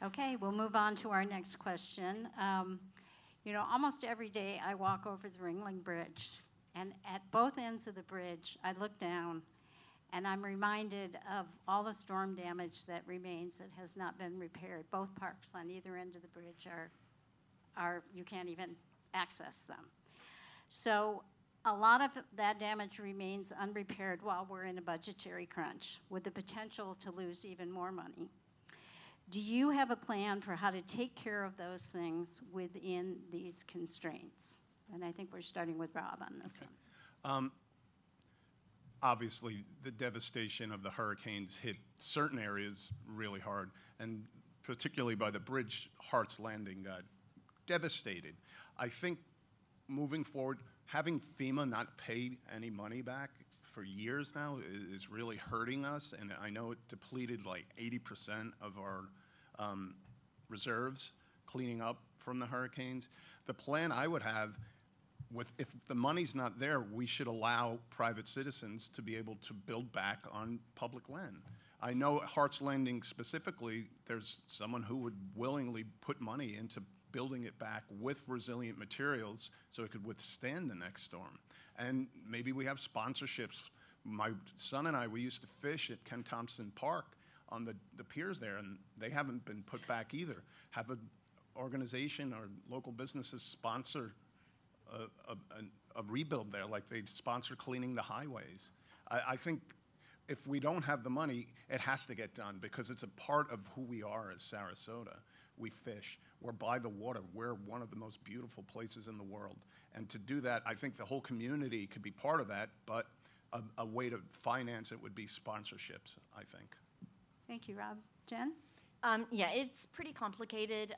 Okay, we'll move on to our next question. Almost every day I walk over the Ringling Bridge, and at both ends of the bridge, I look down, and I'm reminded of all the storm damage that remains that has not been repaired. Both parks on either end of the bridge are you can't even access them. So a lot of that damage remains unrepaired while we're in a budgetary crunch, with the potential to lose even more money. Do you have a plan for how to take care of those things within these constraints? And I think we're starting with Rob on this one. Obviously, the devastation of the hurricanes hit certain areas really hard, and particularly by the bridge, Hart's Landing got devastated. I think moving forward, having FEMA not pay any money back for years now is really hurting us, and I know it depleted like 80% of our reserves cleaning up from the hurricanes. The plan I would have, if the money's not there, we should allow private citizens to be able to build back on public land. I know at Hart's Landing specifically, there's someone who would willingly put money into building it back with resilient materials so it could withstand the next storm. And maybe we have sponsorships. My son and I, we used to fish at Ken Thompson Park on the piers there, and they haven't been put back either. Have an organization or local businesses sponsor a rebuild there, like they sponsor cleaning the highways. I think if we don't have the money, it has to get done because it's a part of who we are as Sarasota. We fish. We're by the water. We're one of the most beautiful places in the world. And to do that, I think the whole community could be part of that, but a way to finance it would be sponsorships, I think. Thank you, Rob. Jen? Yeah, it's pretty complicated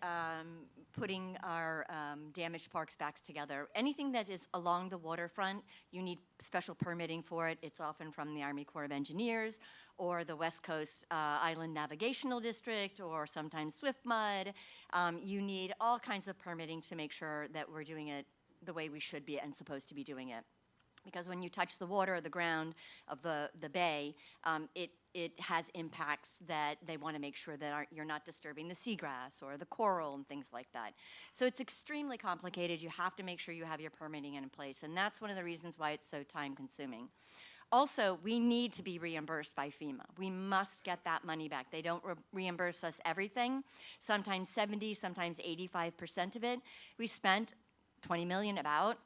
putting our damaged parks back together. Anything that is along the waterfront, you need special permitting for it. It's often from the Army Corps of Engineers or the West Coast Island Navigational District or sometimes Swift Mud. You need all kinds of permitting to make sure that we're doing it the way we should be and supposed to be doing it. Because when you touch the water or the ground of the bay, it has impacts that they want to make sure that you're not disturbing the seagrass or the coral and things like that. So it's extremely complicated. You have to make sure you have your permitting in place, and that's one of the reasons why it's so time-consuming. Also, we need to be reimbursed by FEMA. We must get that money back. They don't reimburse us everything, sometimes 70, sometimes 85% of it. We spent $20 million about.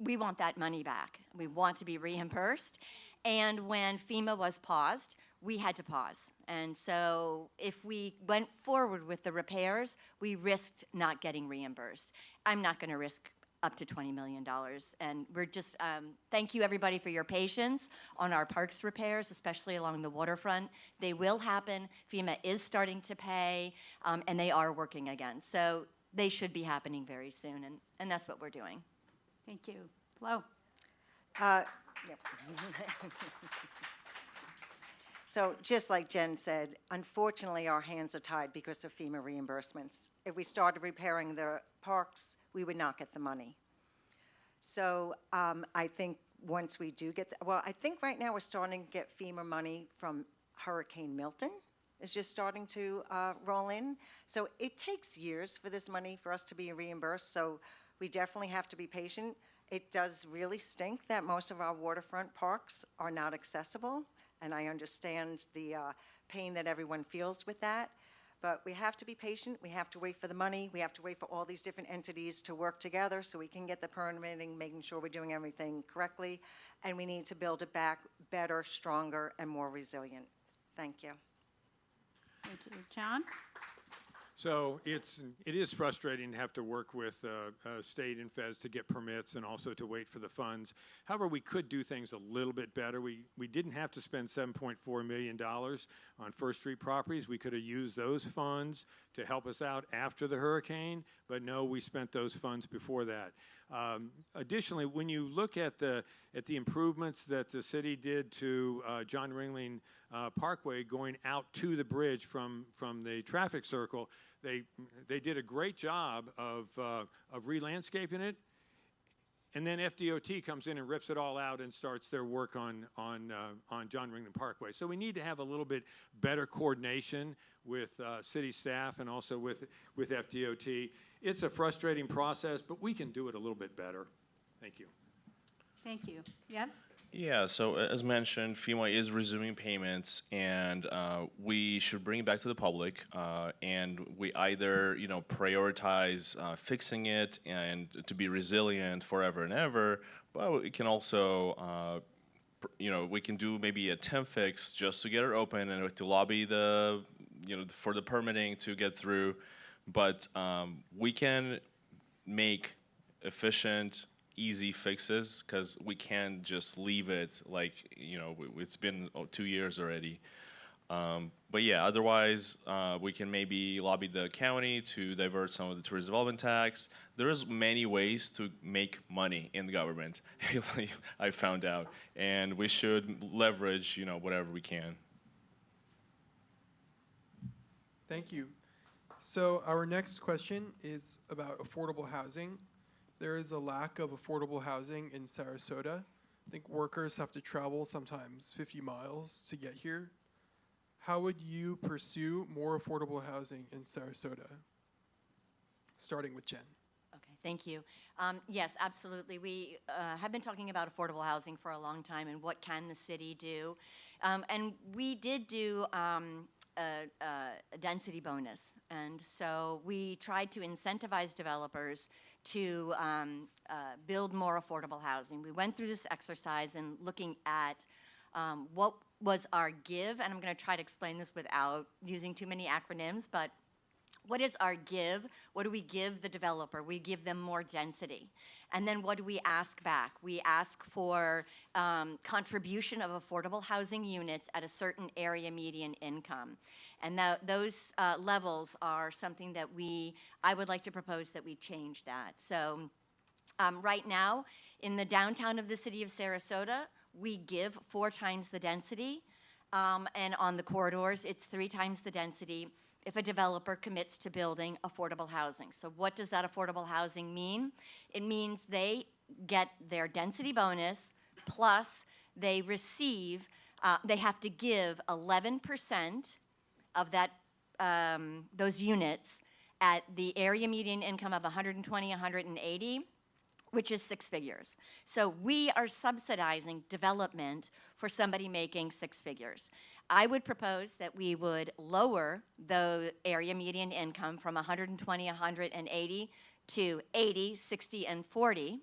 We want that money back. We want to be reimbursed. And when FEMA was paused, we had to pause. And so if we went forward with the repairs, we risked not getting reimbursed. I'm not going to risk up to $20 million. And we're just, thank you everybody for your patience on our parks repairs, especially along the waterfront. They will happen. FEMA is starting to pay, and they are working again. So they should be happening very soon, and that's what we're doing. Thank you. Flo? Yep. So just like Jen said, unfortunately, our hands are tied because of FEMA reimbursements. If we started repairing the parks, we would not get the money. So I think once we do get, well, I think right now we're starting to get FEMA money from Hurricane Milton. Is just starting to roll in. So it takes years for this money for us to be reimbursed, so we definitely have to be patient. It does really stink that most of our waterfront parks are not accessible, and I understand the pain that everyone feels with that. But we have to be patient. We have to wait for the money. We have to wait for all these different entities to work together so we can get the permitting, making sure we're doing everything correctly. And we need to build it back better, stronger, and more resilient. Thank you. Thank you. John? So it is frustrating to have to work with state and feds to get permits and also to wait for the funds. However, we could do things a little bit better. We didn't have to spend $7.4 million on First Street properties. We could have used those funds to help us out after the hurricane, but no, we spent those funds before that. Additionally, when you look at the improvements that the city did to John Ringling Parkway going out to the bridge from the traffic circle, they did a great job of re-landscaping it, and then FDOT comes in and rips it all out and starts their work on John Ringling Parkway. So we need to have a little bit better coordination with city staff and also with FDOT. It's a frustrating process, but we can do it a little bit better. Thank you. Thank you. Yep. Yeah, so as mentioned, FEMA is resuming payments, and we should bring it back to the public, and we either, prioritize fixing it and to be resilient forever and ever, but we can also, we can do maybe a temp fix just to get it open and to lobby for the permitting to get through, but we can make efficient, easy fixes because we can't just leave it like it's been 2 years already. But yeah, otherwise we can maybe lobby the county to divert some of the tourist development tax. There's many ways to make money in the government. I found out, and we should leverage whatever we can. Thank you. So our next question is about affordable housing. There is a lack of affordable housing in Sarasota. I think workers have to travel sometimes 50 miles to get here. How would you pursue more affordable housing in Sarasota? Starting with Jen. Okay, thank you. Yes, absolutely. We have been talking about affordable housing for a long time and what can the city do. And we did do a density bonus. And so we tried to incentivize developers to build more affordable housing. We went through this exercise and looking at what was our give, and I'm going to try to explain this without using too many acronyms, but What is our give? What do we give the developer? We give them more density. And then what do we ask back? We ask for contribution of affordable housing units at a certain area median income. And those levels are something that I would like to propose that we change that. So right now, in the downtown of the city of Sarasota, we give 4 times the density. And on the corridors, it's 3 times the density if a developer commits to building affordable housing. So what does that affordable housing mean? It means they get their density bonus, plus they receive, they have to give 11% of that, those units at the area median income of 120, 180, which is 6 figures. So we are subsidizing development for somebody making 6 figures. I would propose that we would lower the area median income from 120, 180 to 80, 60, and 40,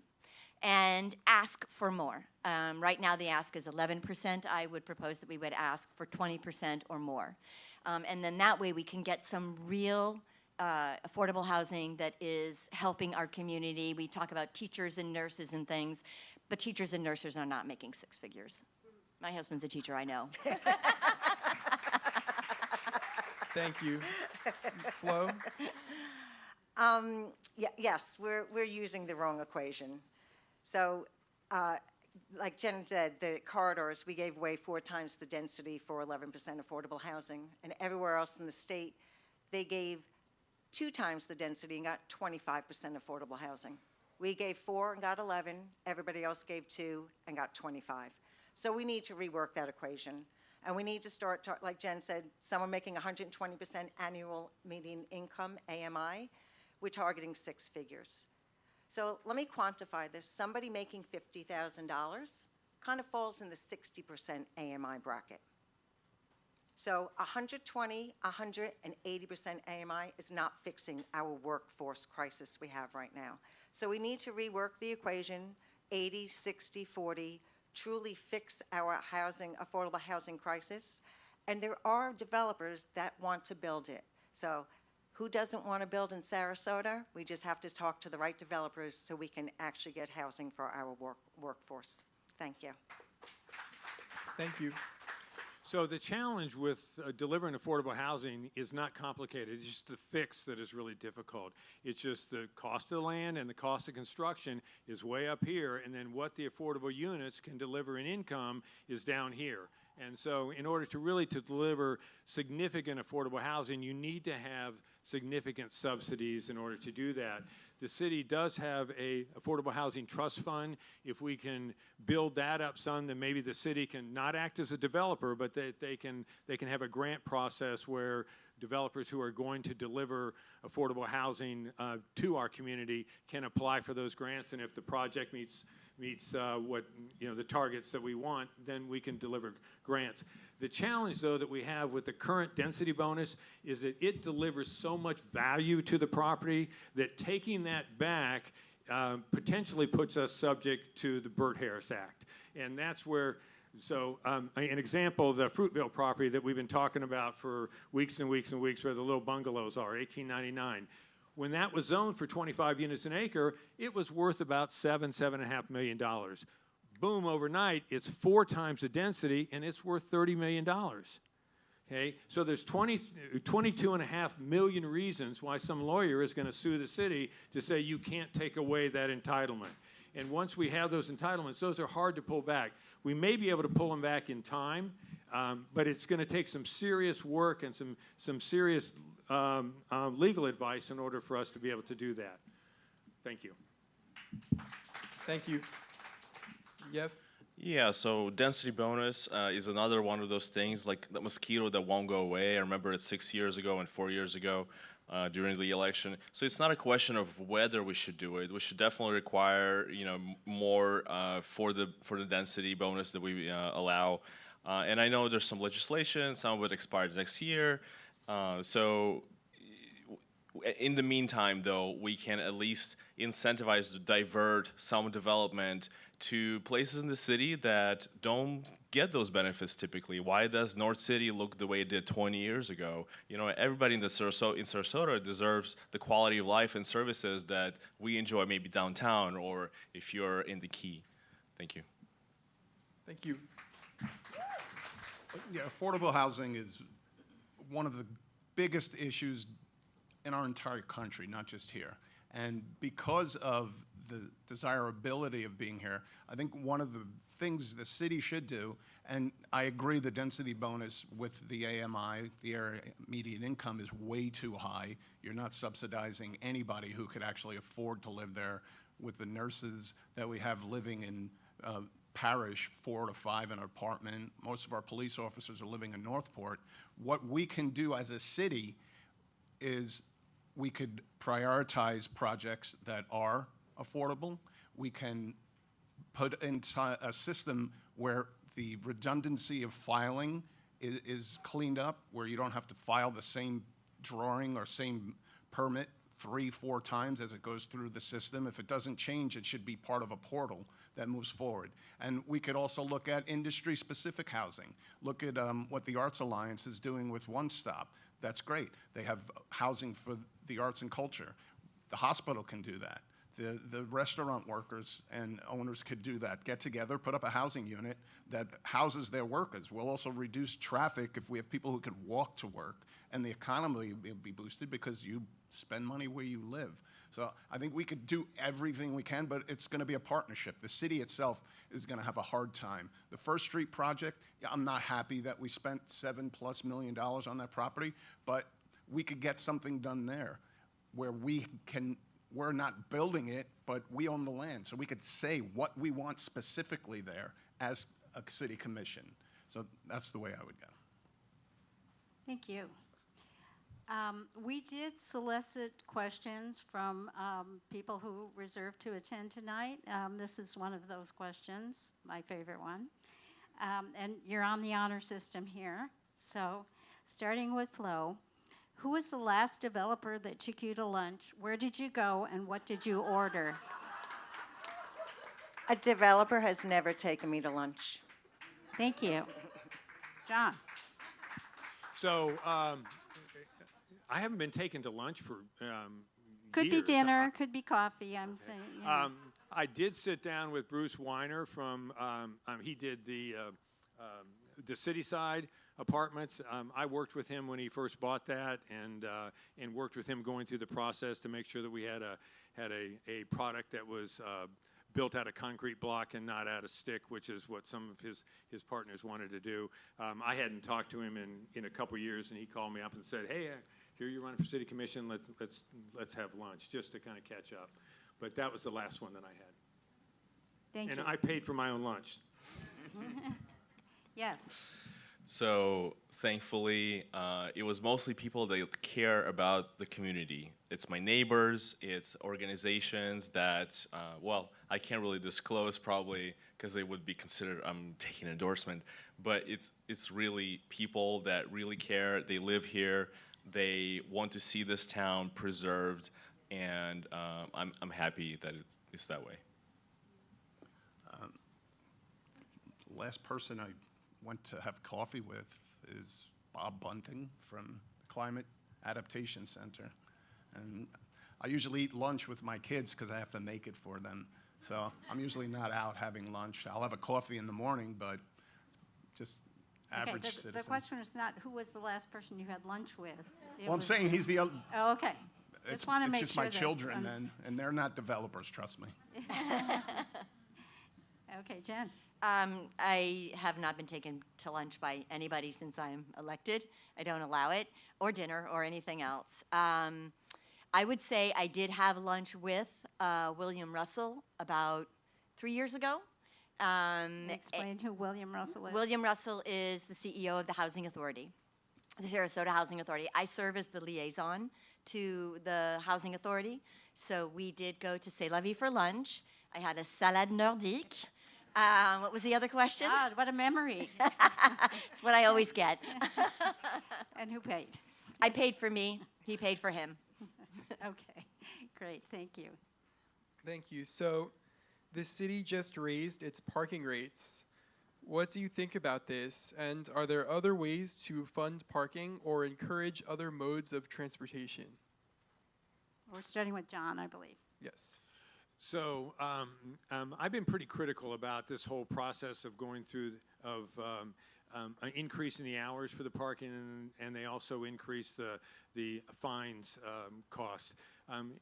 and ask for more. Right now the ask is 11%. I would propose that we would ask for 20% or more. And then that way we can get some real affordable housing that is helping our community. We talk about teachers and nurses and things, but teachers and nurses are not making 6 figures. My husband's a teacher, I know. Thank you. Flo? Yes, we're using the wrong equation. So, like Jen said, the corridors, we gave away 4 times the density for 11% affordable housing. And everywhere else in the state, they gave 2 times the density and got 25% affordable housing. We gave 4 and got 11. Everybody else gave 2 and got 25. So we need to rework that equation. And we need to start, like Jen said, someone making 120% annual median income, AMI, we're targeting 6 figures. So let me quantify this. Somebody making $50,000 kind of falls in the 60% AMI bracket. So 120, 180% AMI is not fixing our workforce crisis we have right now. So we need to rework the equation, 80, 60, 40, truly fix our affordable housing crisis. And there are developers that want to build it. So who doesn't want to build in Sarasota? We just have to talk to the right developers so we can actually get housing for our workforce. Thank you. Thank you. So the challenge with delivering affordable housing is not complicated. It's just the fix that is really difficult. It's just the cost of the land and the cost of construction is way up here, and then what the affordable units can deliver in income is down here. And so in order to really deliver significant affordable housing, you need to have significant subsidies in order to do that. The city does have a affordable housing trust fund. If we can build that up some, then maybe the city can not act as a developer, but they can have a grant process where developers who are going to deliver affordable housing to our community can apply for those grants, and if the project meets what the targets that we want, then we can deliver grants. The challenge, though, that we have with the current density bonus is that it delivers so much value to the property that taking that back potentially puts us subject to the Burt-Harris Act. And that's where, so an example, the Fruitville property that we've been talking about for weeks and weeks and weeks, where the little bungalows are, 1899. When that was zoned for 25 units an acre, it was worth about $7.5 million. Boom, overnight, it's 4 times the density, and it's worth $30 million. Okay, so there's 22.5 million reasons why some lawyer is going to sue the city to say you can't take away that entitlement. And once we have those entitlements, those are hard to pull back. We may be able to pull them back in time, but it's going to take some serious work and some serious legal advice in order for us to be able to do that. Thank you. Thank you. Yev? Yeah, so density bonus is another one of those things, like the mosquito that won't go away. I remember it 6 years ago and 4 years ago during the election. So it's not a question of whether we should do it. We should definitely require, more for the density bonus that we allow. And I know there's some legislation. Some of it expires next year. So in the meantime, though, we can at least incentivize to divert some development to places in the city that don't get those benefits typically. Why does North City look the way it did 20 years ago? You know, everybody in Sarasota deserves the quality of life and services that we enjoy maybe downtown or if you're in the Key. Thank you. Thank you. Yeah, affordable housing is one of the biggest issues in our entire country, not just here. And because of the desirability of being here, I think one of the things the city should do, and I agree the density bonus with the AMI, the area median income, is way too high. You're not subsidizing anybody who could actually afford to live there. With the nurses that we have living in Parish, 4 to 5 in an apartment. Most of our police officers are living in Northport. What we can do as a city is we could prioritize projects that are affordable. We can put into a system where the redundancy of filing is cleaned up, where you don't have to file the same drawing or same permit 3-4 times as it goes through the system. If it doesn't change, it should be part of a portal that moves forward. And we could also look at industry-specific housing. Look at what the Arts Alliance is doing with One Stop. That's great. They have housing for the arts and culture. The hospital can do that. The restaurant workers and owners could do that. Get together, put up a housing unit that houses their workers. We'll also reduce traffic if we have people who could walk to work, and the economy will be boosted because you spend money where you live. So I think we could do everything we can, but it's going to be a partnership. The city itself is going to have a hard time. The First Street project, I'm not happy that we spent $7+ million on that property, but we could get something done there where we're not building it, but we own the land. So we could say what we want specifically there as a city commission. So that's the way I would go. Thank you. We did solicit questions from people who reserved to attend tonight. This is one of those questions, my favorite one. And you're on the honor system here. So starting with Flo, who was the last developer that took you to lunch? Where did you go and what did you order? A developer has never taken me to lunch. Thank you. John. So I haven't been taken to lunch for Could be years. dinner, could be coffee. I'm thinking. Yeah. I did sit down with Bruce Weiner from, he did the City Side Apartments. I worked with him when he first bought that, and worked with him going through the process to make sure that we had a product that was built out of concrete block and not out of stick, which is what some of his partners wanted to do. I hadn't talked to him in a couple years, and he called me up and said, "Hey, here you're running for City Commission. Let's have lunch," just to kind of catch up. But that was the last one that I had. Thank you. And I paid for my own lunch. Yes. So thankfully, it was mostly people that care about the community. It's my neighbors, it's organizations that, well, I can't really disclose probably because they would be considered I'm taking endorsement, but it's really people that really care. They live here. They want to see this town preserved, and I'm happy that it's that way. The last person I went to have coffee with is Bob Bunting from the Climate Adaptation Center. And I usually eat lunch with my kids because I have to make it for them. So I'm usually not out having lunch. I'll have a coffee in the morning, but just average okay, citizen. The question is not who was the last person you had lunch with. Well, I'm saying he's the other. Oh, okay. Just want to make It's just sure my that, children then, and they're not developers, trust me. Okay, Jen. I have not been taken to lunch by anybody since I'm elected. I don't allow it, or dinner, or anything else. I would say I did have lunch with William Russell about 3 years ago. Explain who William Russell is. William Russell is the CEO of the Housing Authority, the Sarasota Housing Authority. I serve as the liaison to the Housing Authority. So we did go to C'est la Vie for lunch. I had a salade nordique. What was the other question? God, what a memory. It's what I always get. And who paid? I paid for me. He paid for him. Okay, great, thank you. Thank you. So The city just raised its parking rates. What do you think about this? And are there other ways to fund parking or encourage other modes of transportation? We're starting with John, I believe. Yes. So I've been pretty critical about this whole process of going through increasing the hours for the parking, and they also increase the fines cost.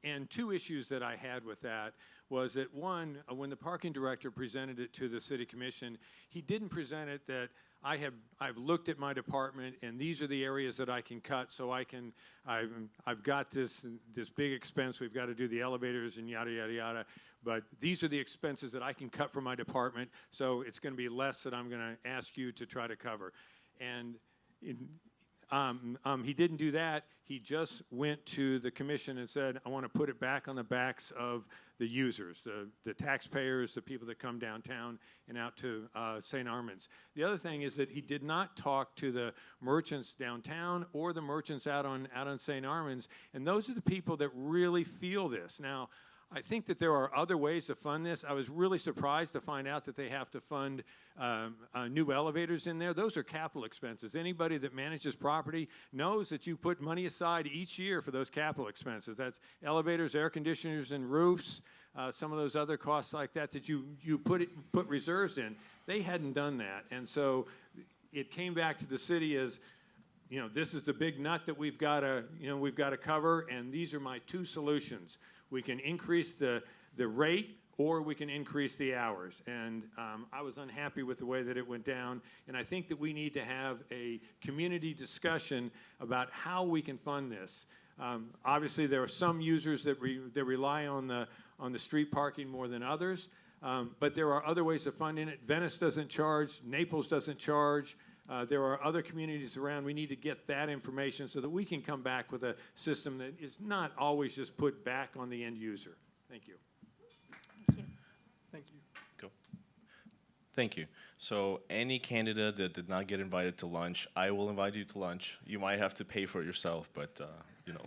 And two issues that I had with that was that one, when the parking director presented it to the city commission, he didn't present it that I've looked at my department and these are the areas that I can cut, so I've got this big expense. We've got to do the elevators and yada yada yada, but these are the expenses that I can cut from my department, so it's going to be less that I'm going to ask you to try to cover. And he didn't do that. He just went to the commission and said, I want to put it back on the backs of the users, the taxpayers, the people that come downtown and out to St. Armand's. The other thing is that he did not talk to the merchants downtown or the merchants out on St. Armand's, and those are the people that really feel this. Now, I think that there are other ways to fund this. I was really surprised to find out that they have to fund new elevators in there. Those are capital expenses. Anybody that manages property knows that you put money aside each year for those capital expenses. That's elevators, air conditioners, and roofs, some of those other costs like that that you put reserves in. They hadn't done that. And so it came back to the city as, this is the big nut that we've got to cover, and these are my two solutions. We can increase the rate, or we can increase the hours. And I was unhappy with the way that it went down. And I think that we need to have a community discussion about how we can fund this. Obviously, there are some users that rely on the street parking more than others. But there are other ways of funding it. Venice doesn't charge. Naples doesn't charge. There are other communities around. We need to get that information so that we can come back with a system that is not always just put back on the end user. Thank you. Thank you. Thank you. Go. Thank you. So any candidate that did not get invited to lunch, I will invite you to lunch. You might have to pay for it yourself, but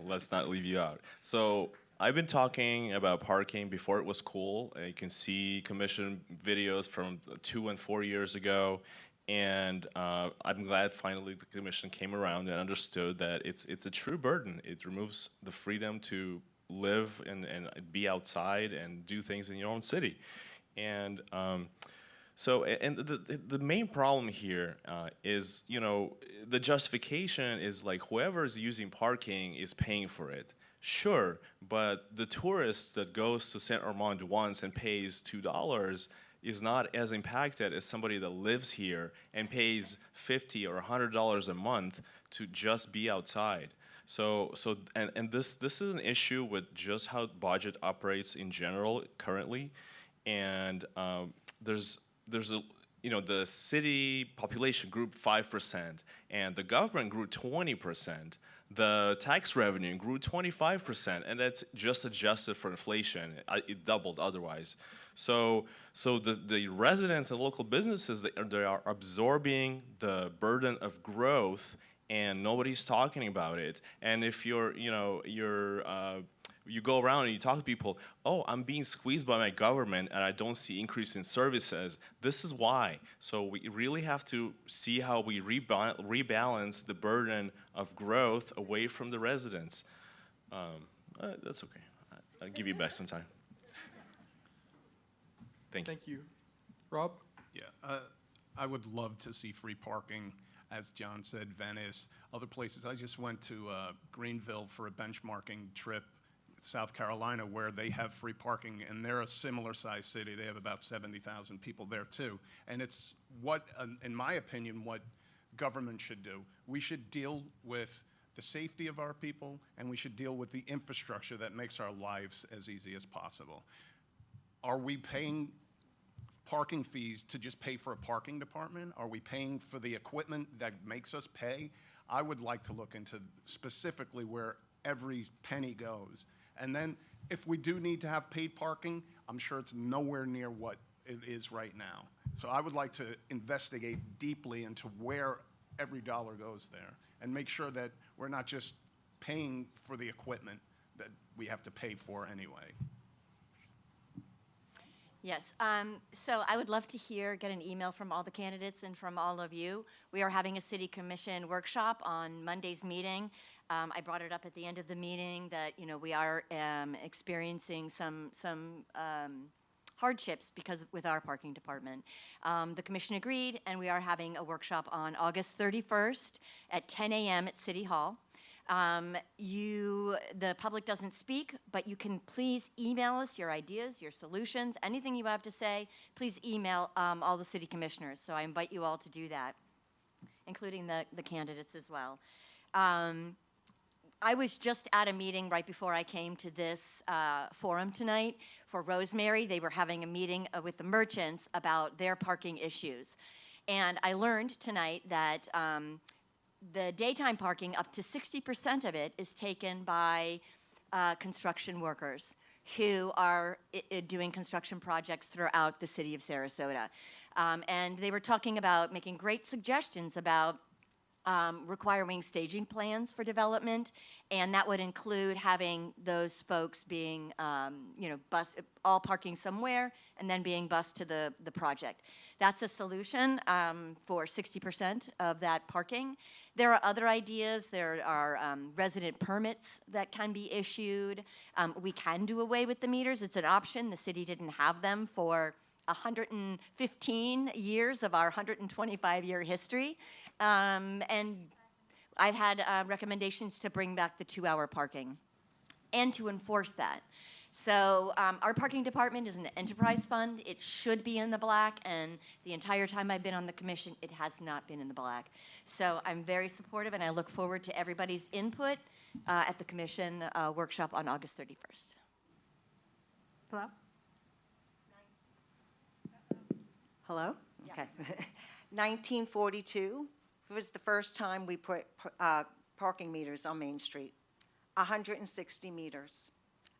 let's not leave you out. So I've been talking about parking before it was cool. You can see commission videos from 2 and 4 years ago. And I'm glad finally the commission came around and understood that it's a true burden. It removes the freedom to live and be outside and do things in your own city. And the main problem here is, the justification is like whoever is using parking is paying for it. Sure, but the tourist that goes to St. Armand once and pays $2 is not as impacted as somebody that lives here and pays $50 or $100 a month to just be outside. So this is an issue with just how budget operates in general currently, and there's the city population grew 5%, and the government grew 20%. The tax revenue grew 25%, and that's just adjusted for inflation. It doubled otherwise. So the residents and local businesses, they are absorbing the burden of growth, and nobody's talking about it. And if you go around and you talk to people, oh, I'm being squeezed by my government and I don't see increase in services. This is why. So we really have to see how we rebalance the burden of growth away from the residents. That's okay. I'll give you back some time. Thank you. Rob? Yeah, I would love to see free parking, as John said, Venice, other places. I just went to Greenville for a benchmarking trip, South Carolina, where they have free parking, and they're a similar sized city. They have about 70,000 people there too. And it's in my opinion, what government should do. We should deal with the safety of our people, and we should deal with the infrastructure that makes our lives as easy as possible. Are we paying parking fees to just pay for a parking department? Are we paying for the equipment that makes us pay? I would like to look into specifically where every penny goes. And then if we do need to have paid parking, I'm sure it's nowhere near what it is right now. So I would like to investigate deeply into where every dollar goes there and make sure that we're not just paying for the equipment that we have to pay for anyway. Yes, so I would love to get an email from all the candidates and from all of you. We are having a city commission workshop on Monday's meeting. I brought it up at the end of the meeting that, we are experiencing some hardships with our parking department. The commission agreed, and we are having a workshop on August 31st at 10 a.m. at City Hall. The public doesn't speak, but you can please email us your ideas, your solutions, anything you have to say. Please email all the city commissioners. So I invite you all to do that, including the candidates as well. I was just at a meeting right before I came to this forum tonight for Rosemary. They were having a meeting with the merchants about their parking issues. And I learned tonight that the daytime parking, up to 60% of it is taken by construction workers who are doing construction projects throughout the city of Sarasota. And they were talking about making great suggestions about requiring staging plans for development, and that would include having those folks being, all parking somewhere and then being bused to the project. That's a solution for 60% of that parking. There are other ideas. There are resident permits that can be issued. We can do away with the meters. It's an option. The city didn't have them for 115 years of our 125-year history. And I've had recommendations to bring back the 2-hour parking and to enforce that. So our parking department is an enterprise fund. It should be in the black, and the entire time I've been on the commission, it has not been in the black. So I'm very supportive, and I look forward to everybody's input at the commission workshop on August 31st. Flo? Hello? Yeah. Okay. 1942 was the first time we put parking meters on Main Street, 160 meters.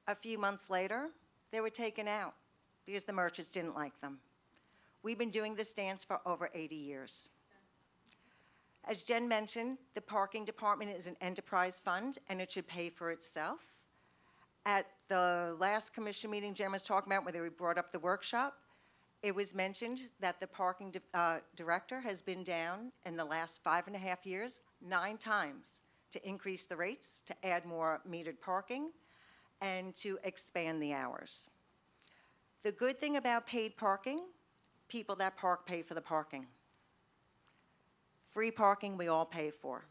A few months later, they were taken out because the merchants didn't like them. We've been doing this dance for over 80 years. As Jen mentioned, the parking department is an enterprise fund, and it should pay for itself. At the last commission meeting Jen was talking about, where we brought up the workshop, it was mentioned that the parking director has been down in the last 5.5 years 9 times to increase the rates, to add more metered parking, and to expand the hours. The good thing about paid parking, people that park pay for the parking. Free parking we all pay for.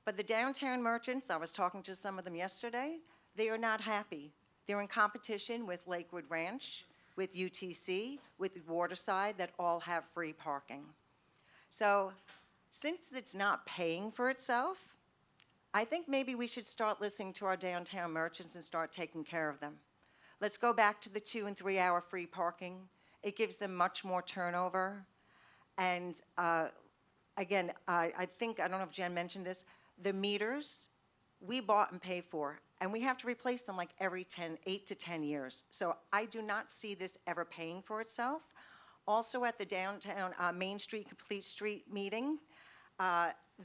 But the downtown merchants, I was talking to some of them yesterday, they are not happy. They're in competition with Lakewood Ranch, with UTC, with Waterside, that all have free parking. So since it's not paying for itself, I think maybe we should start listening to our downtown merchants and start taking care of them. Let's go back to the 2- and 3-hour free parking. It gives them much more turnover. And again, I think, I don't know if Jen mentioned this, the meters we bought and paid for, and we have to replace them like every 8 to 10 years. So I do not see this ever paying for itself. Also at the downtown Main Street Complete Street meeting,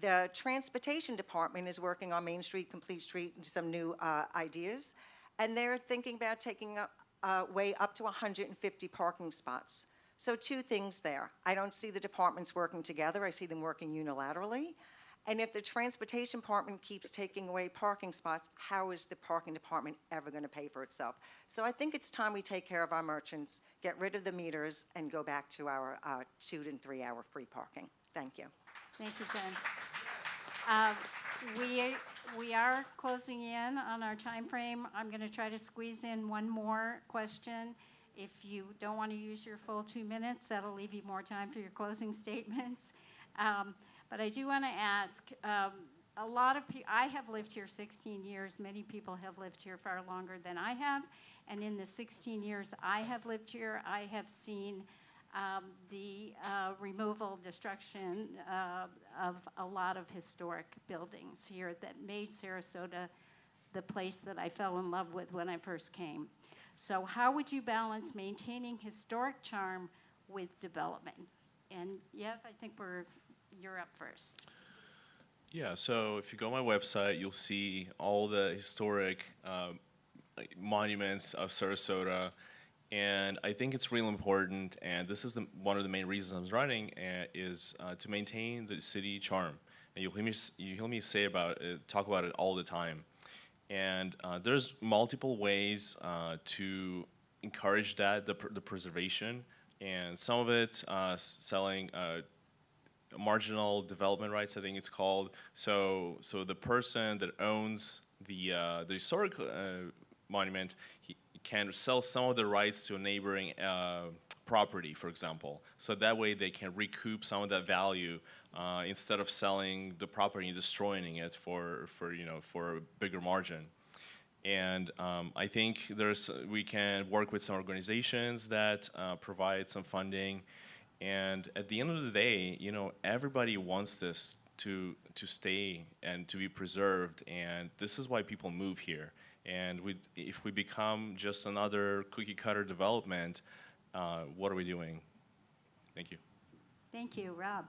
the transportation department is working on Main Street Complete Street, some new ideas, and they're thinking about taking away up to 150 parking spots. So 2 things there. I don't see the departments working together. I see them working unilaterally. And if the transportation department keeps taking away parking spots, how is the parking department ever going to pay for itself? So I think it's time we take care of our merchants, get rid of the meters, and go back to our 2- and 3-hour free parking. Thank you. Thank you, Jen. We are closing in on our time frame. I'm going to try to squeeze in one more question. If you don't want to use your full 2 minutes, that'll leave you more time for your closing statements. But I do want to ask, a lot of people, I have lived here 16 years. Many people have lived here far longer than I have. And in the 16 years I have lived here, I have seen the removal, destruction of a lot of historic buildings here that made Sarasota the place that I fell in love with when I first came. So how would you balance maintaining historic charm with development? And Yev, I think you're up first. Yeah, so if you go on my website, you'll see all the historic monuments of Sarasota, And I think it's really important, and this is one of the main reasons I'm running, is to maintain the city charm. And you hear me say about it, talk about it all the time. And there's multiple ways to encourage that, the preservation, and some of it selling marginal development rights, I think it's called. So the person that owns the historic monument, he can sell some of the rights to a neighboring property, for example. So that way they can recoup some of that value instead of selling the property and destroying it for a bigger margin. And I think we can work with some organizations that provide some funding. And at the end of the day, everybody wants this to stay and to be preserved. And this is why people move here. And if we become just another cookie cutter development, what are we doing? Thank you. Thank you, Rob.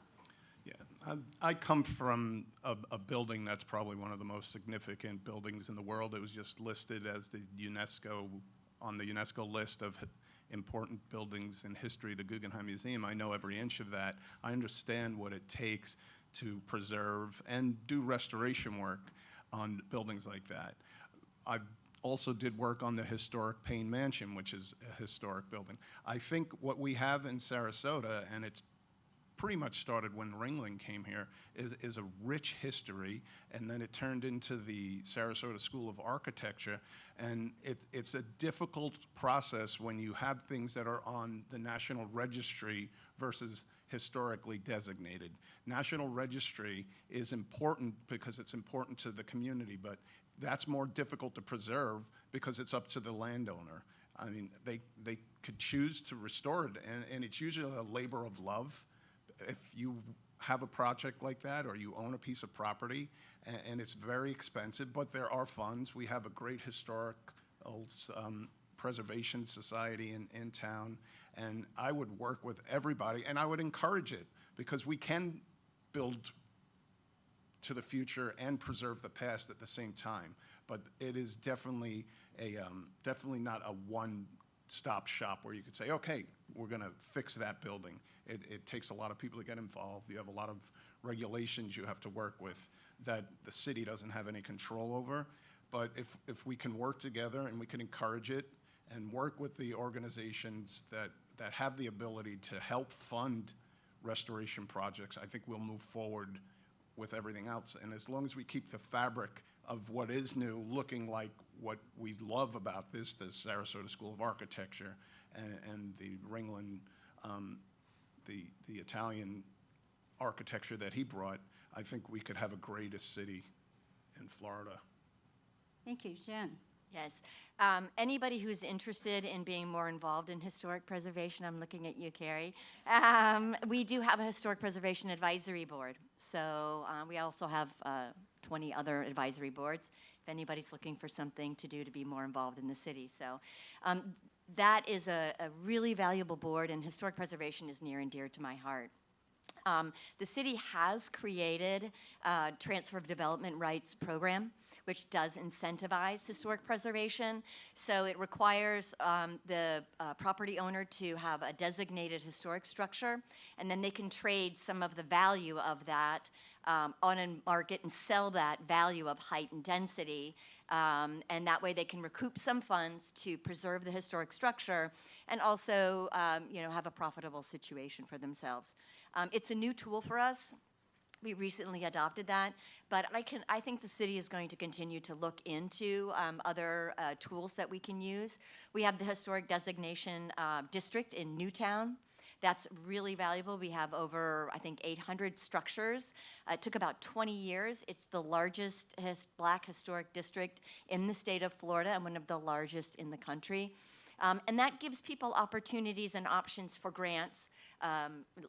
Yeah, I come from a building that's probably one of the most significant buildings in the world. It was just listed as on the UNESCO list of important buildings in history, the Guggenheim Museum. I know every inch of that. I understand what it takes to preserve and do restoration work on buildings like that. I also did work on the historic Payne Mansion, which is a historic building. I think what we have in Sarasota, and it's pretty much started when Ringling came here, is a rich history, and then it turned into the Sarasota School of Architecture, and it's a difficult process when you have things that are on the National Registry versus historically designated. National Registry is important because it's important to the community, but that's more difficult to preserve because it's up to the landowner. I mean, they could choose to restore it, and it's usually a labor of love. If you have a project like that, or you own a piece of property, and it's very expensive, but there are funds. We have a great historic preservation society in town, and I would work with everybody, and I would encourage it, because we can build to the future and preserve the past at the same time. But it is definitely definitely not a one-stop shop where you could say, okay, we're going to fix that building. It takes a lot of people to get involved. You have a lot of regulations you have to work with that the city doesn't have any control over. But if we can work together and we can encourage it and work with the organizations that have the ability to help fund restoration projects, I think we'll move forward with everything else. And as long as we keep the fabric of what is new looking like what we love about this, the Sarasota School of Architecture and the Ringling, the Italian architecture that he brought, I think we could have a greatest city in Florida. Thank you, Jen. Yes. Anybody who's interested in being more involved in historic preservation, I'm looking at you, Carrie. We do have a historic preservation advisory board. So we also have 20 other advisory boards if anybody's looking for something to do to be more involved in the city. So that is a really valuable board, and historic preservation is near and dear to my heart. The city has created a transfer of development rights program, which does incentivize historic preservation. So it requires the property owner to have a designated historic structure, and then they can trade some of the value of that on a market and sell that value of height and density. And that way they can recoup some funds to preserve the historic structure and also have a profitable situation for themselves. It's a new tool for us. We recently adopted that, but I think the city is going to continue to look into other tools that we can use. We have the historic designation district in Newtown. That's really valuable. We have over, I think, 800 structures. It took about 20 years. It's the largest Black historic district in the state of Florida and one of the largest in the country. And that gives people opportunities and options for grants,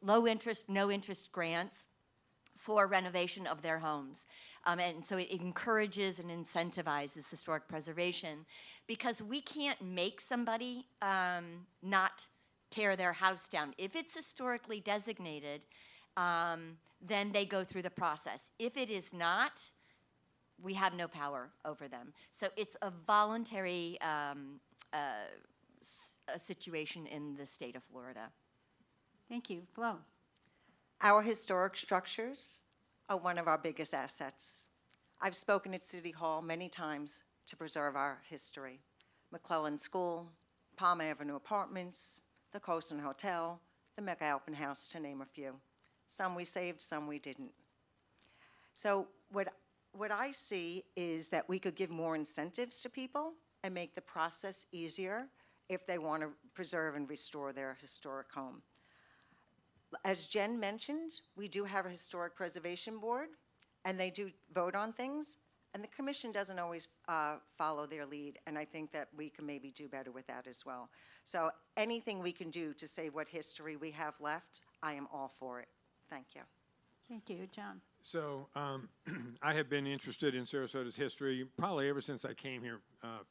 low interest, no interest grants for renovation of their homes. And so it encourages and incentivizes historic preservation, because we can't make somebody not tear their house down. If it's historically designated, then they go through the process. If it is not, we have no power over them. So it's a voluntary situation in the state of Florida. Thank you. Flo? Our historic structures are one of our biggest assets. I've spoken at City Hall many times to preserve our history. McClellan School, Palm Avenue Apartments, the Coastal Hotel, the Mecca Alpen House, to name a few. Some we saved, some we didn't. So what I see is that we could give more incentives to people and make the process easier if they want to preserve and restore their historic home. As Jen mentioned, we do have a historic preservation board, and they do vote on things, and the commission doesn't always follow their lead, and I think that we can maybe do better with that as well. So anything we can do to save what history we have left, I am all for it. Thank you. Thank you. John? So I have been interested in Sarasota's history probably ever since I came here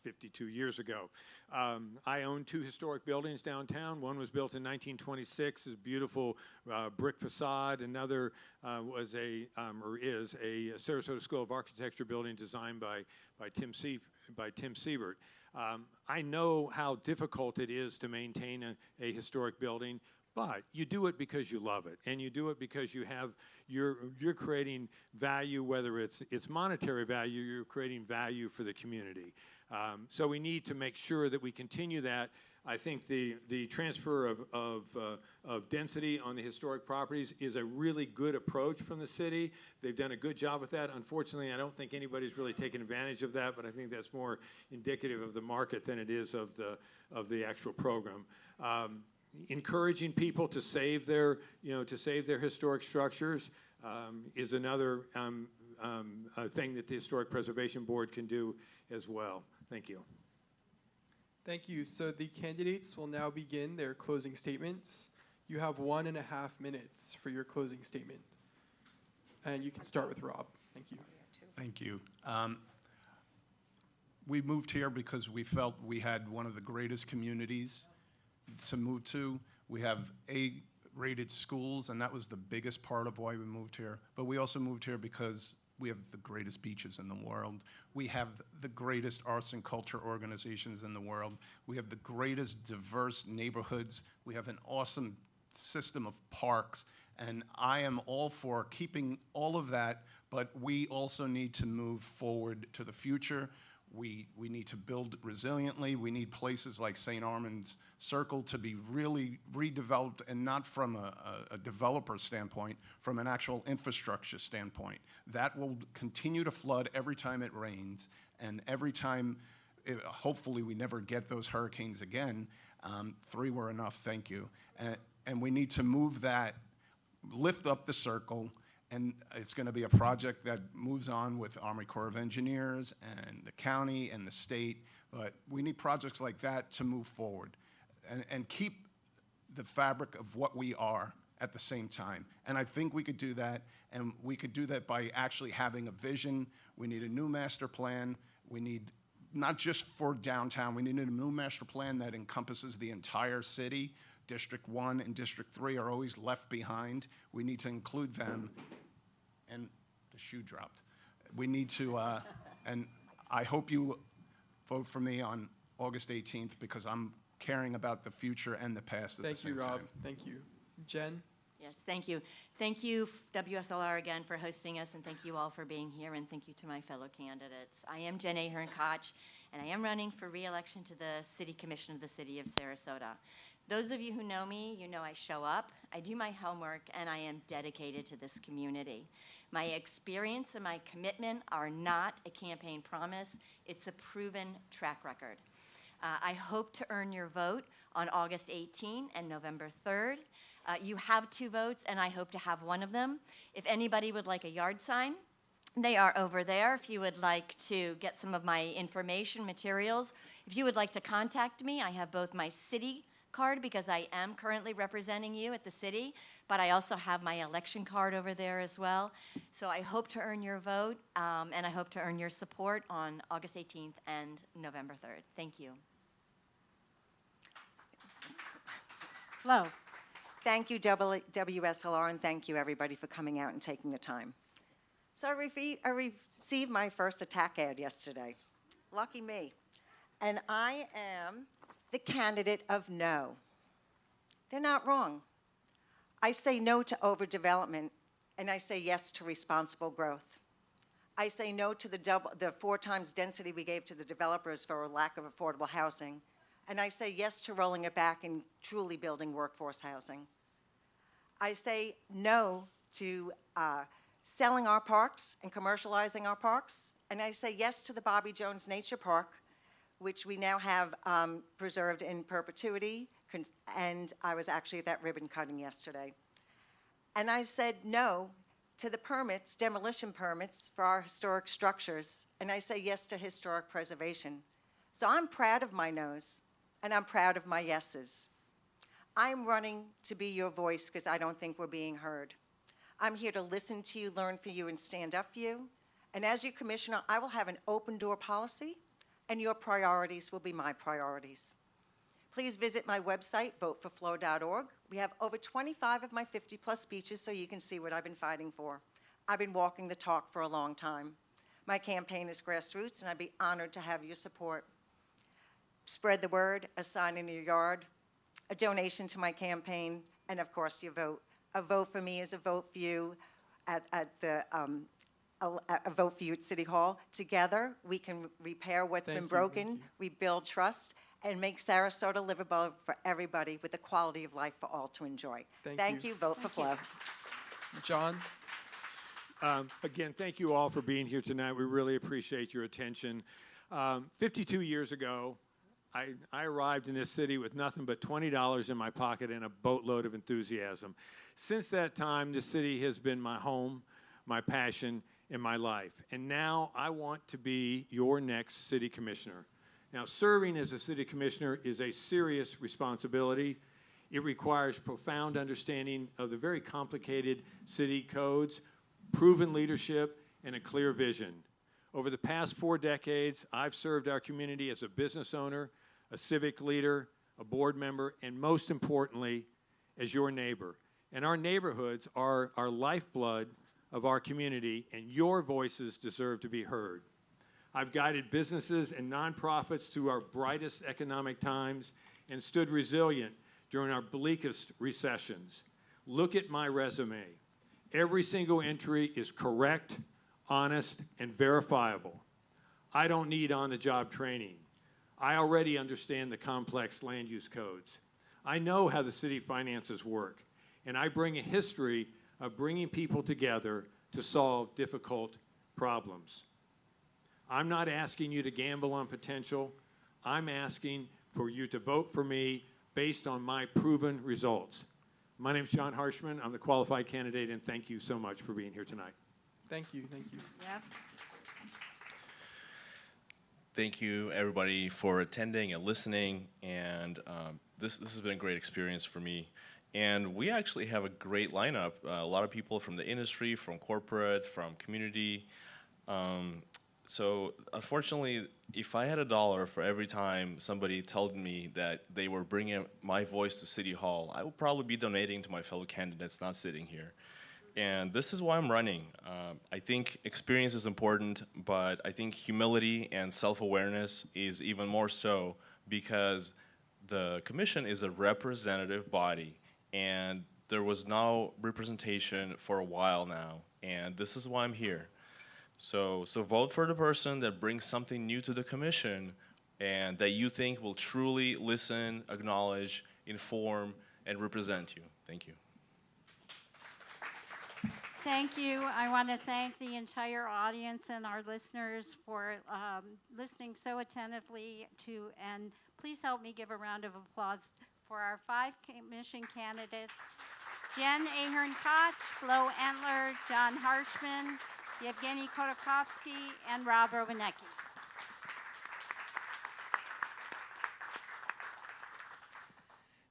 52 years ago. I own 2 historic buildings downtown. One was built in 1926, a beautiful brick facade. Another was or is a Sarasota School of Architecture building designed by Tim Siebert. I know how difficult it is to maintain a historic building. But you do it because you love it, and you do it because you're creating value, whether it's monetary value, you're creating value for the community. So we need to make sure that we continue that. I think the transfer of density on the historic properties is a really good approach from the city. They've done a good job with that. Unfortunately, I don't think anybody's really taken advantage of that, but I think that's more indicative of the market than it is of the actual program. Encouraging people to save their historic structures is another thing that the Historic Preservation Board can do as well. Thank you. Thank you. So the candidates will now begin their closing statements. You have 1.5 minutes for your closing statement. And you can start with Rob. Thank you. Thank you. We moved here because we felt we had one of the greatest communities to move to. We have A-rated schools, and that was the biggest part of why we moved here. But we also moved here because we have the greatest beaches in the world. We have the greatest arts and culture organizations in the world. We have the greatest diverse neighborhoods. We have an awesome system of parks. And I am all for keeping all of that, but we also need to move forward to the future. We need to build resiliently. We need places like St. Armand's Circle to be really redeveloped, and not from a developer standpoint, from an actual infrastructure standpoint. That will continue to flood every time it rains, and every time, hopefully we never get those hurricanes again. 3 were enough, thank you. And we need to move that, lift up the circle, and it's going to be a project that moves on with Army Corps of Engineers and the county and the state. But we need projects like that to move forward and keep the fabric of what we are at the same time. And I think we could do that, and we could do that by actually having a vision. We need a new master plan. We need, not just for downtown, we need a new master plan that encompasses the entire city. District 1 and District 3 are always left behind. We need to include them. And the shoe dropped. We need to, and I hope you vote for me on August 18th, because I'm caring about the future and the past at the same time. Thank you, Rob. Thank you. Jen? Yes, thank you. Thank you, WSLR, again, for hosting us, and thank you all for being here, and thank you to my fellow candidates. I am Jen Ahearn-Koch, and I am running for re-election to the City Commission of the City of Sarasota. Those of you who know me, you know I show up, I do my homework, and I am dedicated to this community. My experience and my commitment are not a campaign promise, it's a proven track record. I hope to earn your vote on August 18 and November 3rd. You have 2 votes, and I hope to have one of them. If anybody would like a yard sign, they are over there. If you would like to get some of my information, materials, if you would like to contact me, I have both my city card, because I am currently representing you at the city, but I also have my election card over there as well. So I hope to earn your vote, and I hope to earn your support on August 18th and November 3rd. Thank you. Flo? Thank you, WSLR, and thank you, everybody, for coming out and taking the time. So I received my first attack ad yesterday. Lucky me. And I am the candidate of no. They're not wrong. I say no to overdevelopment, and I say yes to responsible growth. I say no to the 4 times density we gave to the developers for a lack of affordable housing, and I say yes to rolling it back and truly building workforce housing. I say no to selling our parks and commercializing our parks, and I say yes to the Bobby Jones Nature Park, which we now have preserved in perpetuity, and I was actually at that ribbon cutting yesterday. And I said no to the permits, demolition permits for our historic structures, and I say yes to historic preservation. So I'm proud of my no's, and I'm proud of my yeses. I'm running to be your voice because I don't think we're being heard. I'm here to listen to you, learn from you, and stand up for you. And as your commissioner, I will have an open door policy, and your priorities will be my priorities. Please visit my website, voteforflo.org. We have over 25 of my 50-plus speeches, so you can see what I've been fighting for. I've been walking the talk for a long time. My campaign is grassroots, and I'd be honored to have your support. Spread the word, a sign in your yard, a donation to my campaign, and of course, your vote. A vote for me is a vote for you a vote for you at City Hall. Together, we can repair what's been broken, rebuild trust, and make Sarasota livable for everybody with the quality of life for all to enjoy. Thank you. Vote for Flo. John? Again, thank you all for being here tonight. We really appreciate your attention. 52 years ago, I arrived in this city with nothing but $20 in my pocket and a boatload of enthusiasm. Since that time, this city has been my home, my passion, and my life. And now I want to be your next city commissioner. Now, serving as a city commissioner is a serious responsibility. It requires profound understanding of the very complicated city codes, proven leadership, and a clear vision. Over the past 4 decades, I've served our community as a business owner, a civic leader, a board member, and most importantly, as your neighbor. And our neighborhoods are our lifeblood of our community, and your voices deserve to be heard. I've guided businesses and nonprofits through our brightest economic times and stood resilient during our bleakest recessions. Look at my resume. Every single entry is correct, honest, and verifiable. I don't need on-the-job training. I already understand the complex land use codes. I know how the city finances work, and I bring a history of bringing people together to solve difficult problems. I'm not asking you to gamble on potential. I'm asking for you to vote for me based on my proven results. My name's John Harshman. I'm the qualified candidate, and thank you so much for being here tonight. Thank you. Yeah. Thank you, everybody, for attending and listening. And this has been a great experience for me. And we actually have a great lineup. A lot of people from the industry, from corporate, from community. So unfortunately, if I had $1 for every time somebody told me that they were bringing my voice to City Hall, I would probably be donating to my fellow candidates not sitting here. And this is why I'm running. I think experience is important, but I think humility and self-awareness is even more so, because the commission is a representative body, and there was no representation for a while now, and this is why I'm here. So vote for the person that brings something new to the commission and that you think will truly listen, acknowledge, inform, and represent you. Thank you. Thank you. I want to thank the entire audience and our listeners for listening so attentively to, and please help me give a round of applause for our 5 commission candidates: Jen Ahearn-Koch, Flo Entler, John Harshman, Yevgeny Khodorkovsky, and Rob Rominiecki.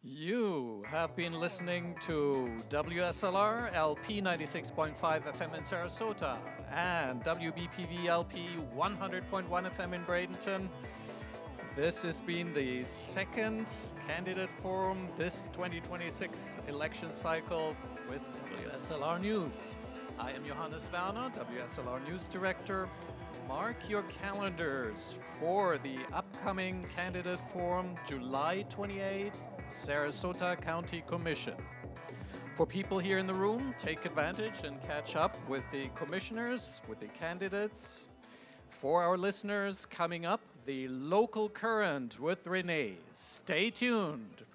You have been listening to WSLR LP 96.5 FM in Sarasota and WBPV LP 100.1 FM in Bradenton. This has been the second candidate forum this 2026 election cycle with WSLR News. I am Johannes Werner, WSLR News Director. Mark your calendars for the upcoming candidate forum, July 28th, Sarasota County Commission. For people here in the room, take advantage and catch up with the commissioners, with the candidates. For our listeners, coming up, the local current with Renee. Stay tuned.